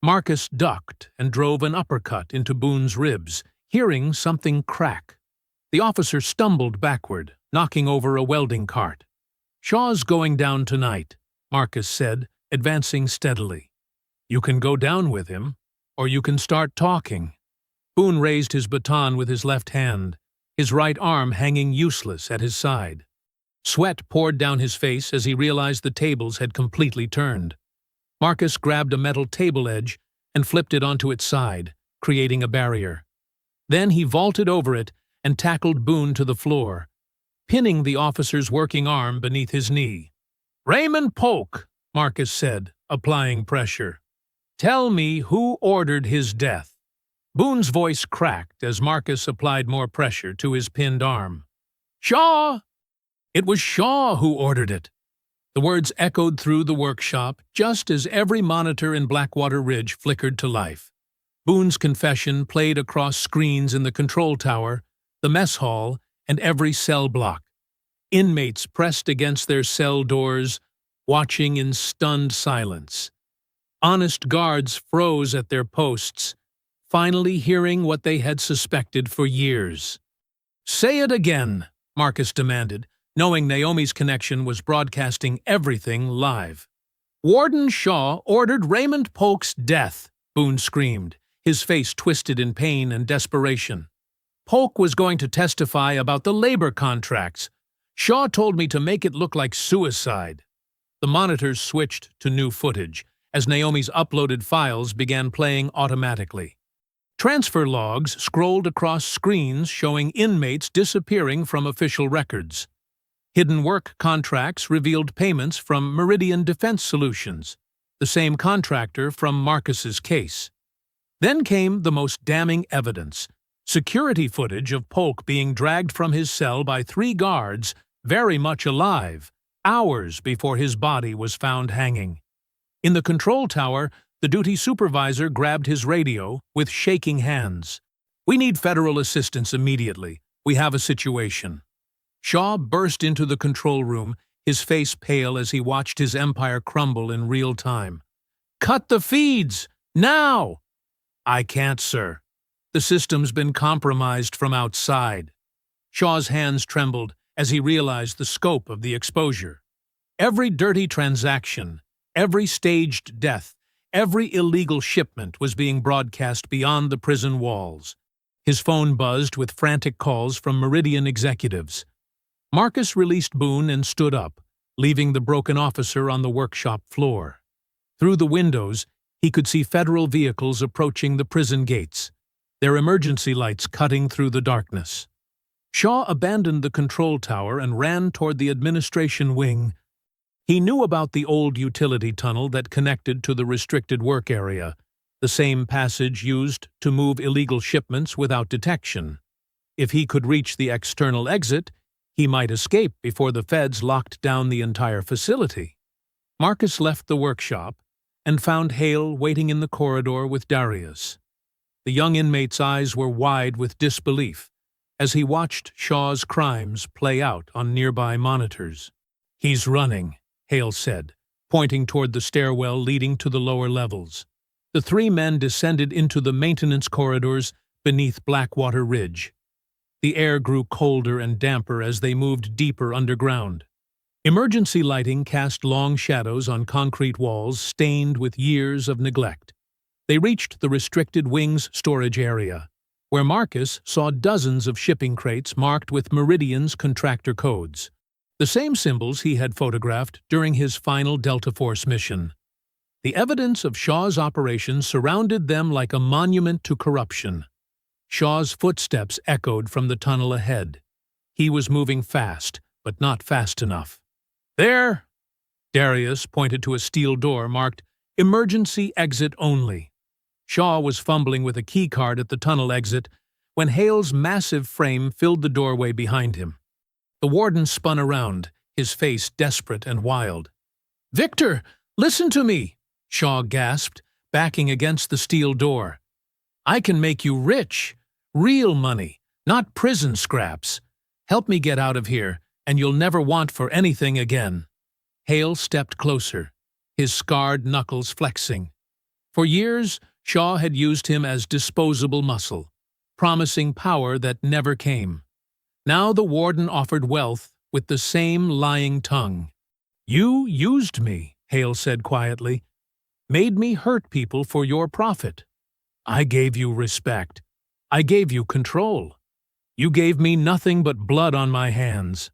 Marcus ducked and drove an uppercut into Boone's ribs, hearing something crack. The officer stumbled backward, knocking over a welding cart. "Shaw's going down tonight," Marcus said, advancing steadily. "You can go down with him, or you can start talking." Boone raised his baton with his left hand, his right arm hanging useless at his side. Sweat poured down his face as he realized the tables had completely turned. Marcus grabbed a metal table edge and flipped it onto its side, creating a barrier. Then he vaulted over it and tackled Boone to the floor, pinning the officer's working arm beneath his knee. "Raymond Polk," Marcus said, applying pressure. "Tell me who ordered his death." Boone's voice cracked as Marcus applied more pressure to his pinned arm. "Shaw!" "It was Shaw who ordered it." The words echoed through the workshop just as every monitor in Blackwater Ridge flickered to life. Boone's confession played across screens in the control tower, the mess hall, and every cell block. Inmates pressed against their cell doors, watching in stunned silence. Honest guards froze at their posts, finally hearing what they had suspected for years. "Say it again," Marcus demanded, knowing Naomi's connection was broadcasting everything live. "Warden Shaw ordered Raymond Polk's death," Boone screamed, his face twisted in pain and desperation. "Polk was going to testify about the labor contracts. Shaw told me to make it look like suicide." The monitors switched to new footage as Naomi's uploaded files began playing automatically. Transfer logs scrolled across screens showing inmates disappearing from official records. Hidden work contracts revealed payments from Meridian Defense Solutions, the same contractor from Marcus's case. Then came the most damning evidence: security footage of Polk being dragged from his cell by 3 guards, very much alive, hours before his body was found hanging. In the control tower, the duty supervisor grabbed his radio with shaking hands. "We need federal assistance immediately. We have a situation." Shaw burst into the control room, his face pale as he watched his empire crumble in real time. "Cut the feeds! Now!" "I can't, sir. The system's been compromised from outside." Shaw's hands trembled as he realized the scope of the exposure. Every dirty transaction, every staged death, every illegal shipment was being broadcast beyond the prison walls. His phone buzzed with frantic calls from Meridian executives. Marcus released Boone and stood up, leaving the broken officer on the workshop floor. Through the windows, he could see federal vehicles approaching the prison gates, their emergency lights cutting through the darkness. Shaw abandoned the control tower and ran toward the administration wing. He knew about the old utility tunnel that connected to the restricted work area, the same passage used to move illegal shipments without detection. If he could reach the external exit, he might escape before the feds locked down the entire facility. Marcus left the workshop and found Hale waiting in the corridor with Darius. The young inmate's eyes were wide with disbelief as he watched Shaw's crimes play out on nearby monitors. "He's running," Hale said, pointing toward the stairwell leading to the lower levels. The three men descended into the maintenance corridors beneath Blackwater Ridge. The air grew colder and damper as they moved deeper underground. Emergency lighting cast long shadows on concrete walls stained with years of neglect. They reached the restricted wings storage area, where Marcus saw dozens of shipping crates marked with Meridian's contractor codes, the same symbols he had photographed during his final Delta Force mission. The evidence of Shaw's operation surrounded them like a monument to corruption. Shaw's footsteps echoed from the tunnel ahead. He was moving fast, but not fast enough. "There!" Darius pointed to a steel door marked "Emergency Exit Only." Shaw was fumbling with a keycard at the tunnel exit when Hale's massive frame filled the doorway behind him. The warden spun around, his face desperate and wild. "Victor, listen to me!" Shaw gasped, backing against the steel door. "I can make you rich. Real money, not prison scraps. Help me get out of here, and you'll never want for anything again." Hale stepped closer, his scarred knuckles flexing. For years, Shaw had used him as disposable muscle, promising power that never came. Now the warden offered wealth with the same lying tongue. "You used me," Hale said quietly. "Made me hurt people for your profit. I gave you respect. I gave you control. You gave me nothing but blood on my hands."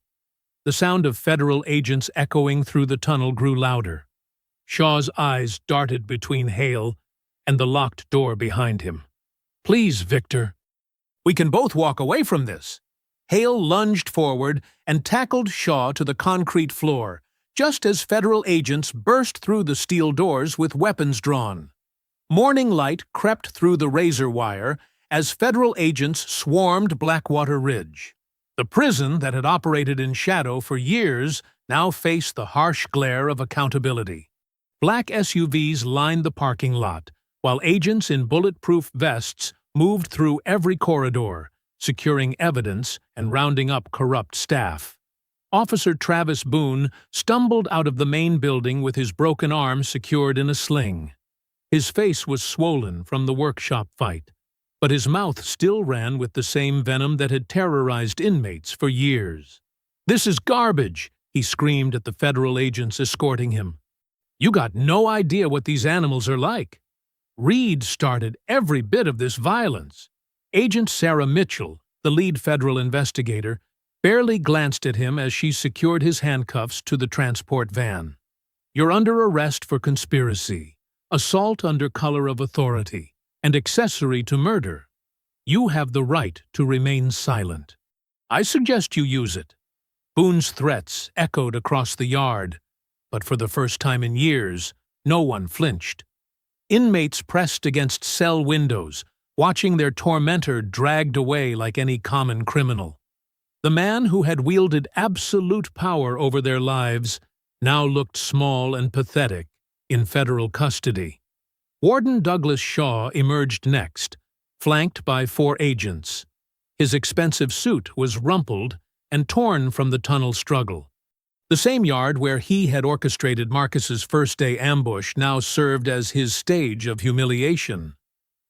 The sound of federal agents echoing through the tunnel grew louder. Shaw's eyes darted between Hale and the locked door behind him. "Please, Victor. We can both walk away from this." Hale lunged forward and tackled Shaw to the concrete floor, just as federal agents burst through the steel doors with weapons drawn. Morning light crept through the razor wire as federal agents swarmed Blackwater Ridge. The prison that had operated in shadow for years now faced the harsh glare of accountability. Black SUVs lined the parking lot, while agents in bulletproof vests moved through every corridor, securing evidence and rounding up corrupt staff. Officer Travis Boone stumbled out of the main building with his broken arm secured in a sling. His face was swollen from the workshop fight, but his mouth still ran with the same venom that had terrorized inmates for years. "This is garbage," he screamed at the federal agents escorting him. "You got no idea what these animals are like. Reed started every bit of this violence." Agent Sarah Mitchell, the lead federal investigator, barely glanced at him as she secured his handcuffs to the transport van. "You're under arrest for conspiracy, assault under color of authority, and accessory to murder. You have the right to remain silent. I suggest you use it." Boone's threats echoed across the yard, but for the first time in years, no one flinched. Inmates pressed against cell windows, watching their tormentor dragged away like any common criminal. The man who had wielded absolute power over their lives now looked small and pathetic in federal custody. Warden Douglas Shaw emerged next, flanked by 4 agents. His expensive suit was rumpled and torn from the tunnel struggle. The same yard where he had orchestrated Marcus's first-day ambush now served as his stage of humiliation.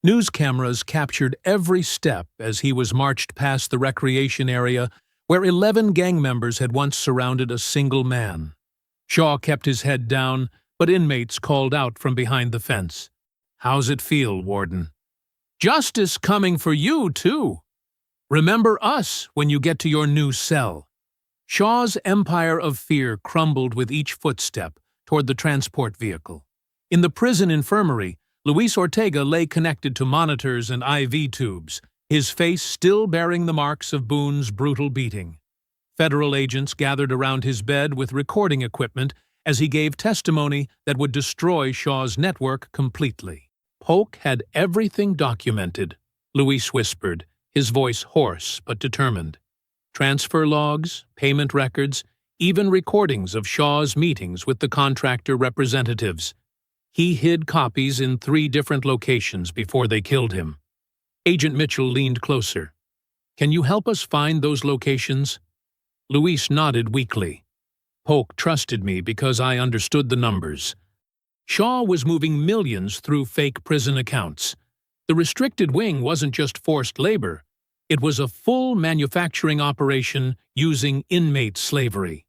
News cameras captured every step as he was marched past the recreation area where 11 gang members had once surrounded a single man. Shaw kept his head down, but inmates called out from behind the fence. "How's it feel, Warden?" "Justice coming for you, too. Remember us when you get to your new cell." Shaw's empire of fear crumbled with each footstep toward the transport vehicle. In the prison infirmary, Luis Ortega lay connected to monitors and IV tubes, his face still bearing the marks of Boone's brutal beating. Federal agents gathered around his bed with recording equipment as he gave testimony that would destroy Shaw's network completely. Polk had everything documented, Luis whispered, his voice hoarse but determined. Transfer logs, payment records, even recordings of Shaw's meetings with the contractor representatives. He hid copies in 3 different locations before they killed him. Agent Mitchell leaned closer. "Can you help us find those locations?" Luis nodded weakly. "Polk trusted me because I understood the numbers." Shaw was moving millions through fake prison accounts. The restricted wing wasn't just forced labor. It was a full manufacturing operation using inmate slavery.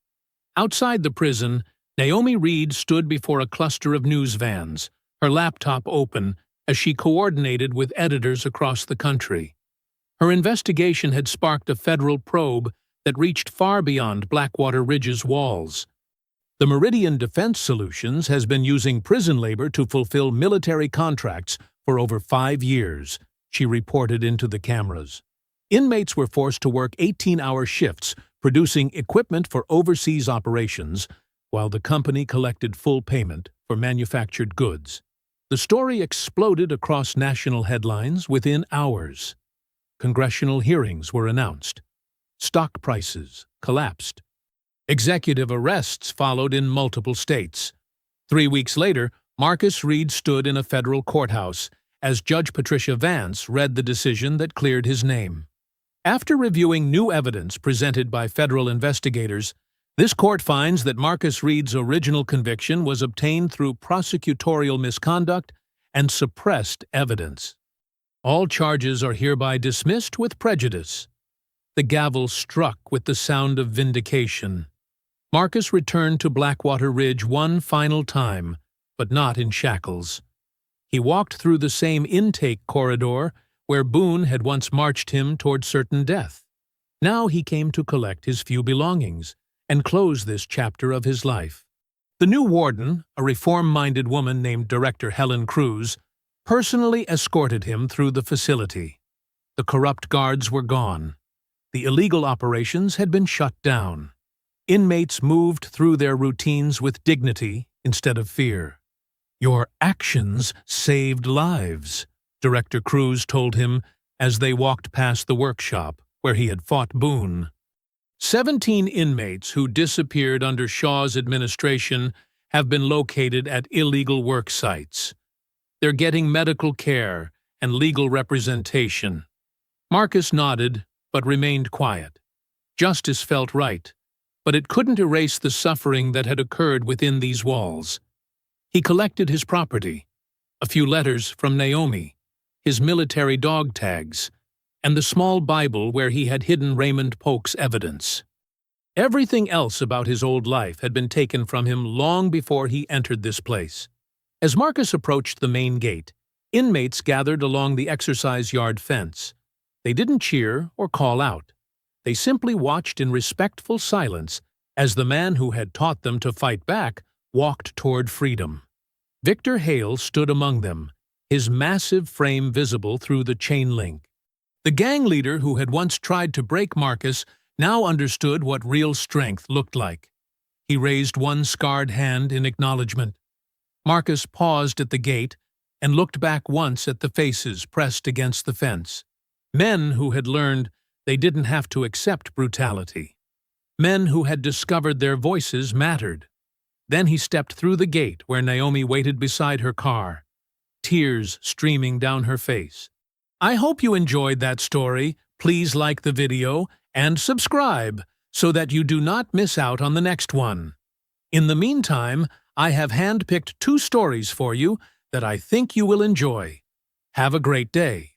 Outside the prison, Naomi Reed stood before a cluster of news vans, her laptop open as she coordinated with editors across the country. Her investigation had sparked a federal probe that reached far beyond Blackwater Ridge's walls. The Meridian Defense Solutions has been using prison labor to fulfill military contracts for over 5 years, she reported into the cameras. Inmates were forced to work 18-hour shifts, producing equipment for overseas operations, while the company collected full payment for manufactured goods. The story exploded across national headlines within hours. Congressional hearings were announced. Stock prices collapsed. Executive arrests followed in multiple states. 3 weeks later, Marcus Reed stood in a federal courthouse as Judge Patricia Vance read the decision that cleared his name. After reviewing new evidence presented by federal investigators, this court finds that Marcus Reed's original conviction was obtained through prosecutorial misconduct and suppressed evidence. All charges are hereby dismissed with prejudice. The gavel struck with the sound of vindication. Marcus returned to Blackwater Ridge one final time, but not in shackles. He walked through the same intake corridor where Boone had once marched him toward certain death. Now he came to collect his few belongings and close this chapter of his life. The new warden, a reform-minded woman named Director Helen Cruz, personally escorted him through the facility. The corrupt guards were gone. The illegal operations had been shut down. Inmates moved through their routines with dignity instead of fear. "Your actions saved lives," Director Cruz told him as they walked past the workshop where he had fought Boone. 17 inmates who disappeared under Shaw's administration have been located at illegal work sites. They're getting medical care and legal representation. Marcus nodded, but remained quiet. Justice felt right, but it couldn't erase the suffering that had occurred within these walls. He collected his property, a few letters from Naomi, his military dog tags, and the small Bible where he had hidden Raymond Polk's evidence. Everything else about his old life had been taken from him long before he entered this place. As Marcus approached the main gate, inmates gathered along the exercise yard fence. They didn't cheer or call out. They simply watched in respectful silence as the man who had taught them to fight back walked toward freedom. Victor Hale stood among them, his massive frame visible through the chain link. The gang leader who had once tried to break Marcus now understood what real strength looked like. He raised one scarred hand in acknowledgement. Marcus paused at the gate and looked back once at the faces pressed against the fence. Men who had learned they didn't have to accept brutality. Men who had discovered their voices mattered. Then he stepped through the gate where Naomi waited beside her car, tears streaming down her face. I hope you enjoyed that story. Please like the video and subscribe so that you do not miss out on the next one. In the meantime, I have handpicked 2 stories for you that I think you will enjoy. Have a great day.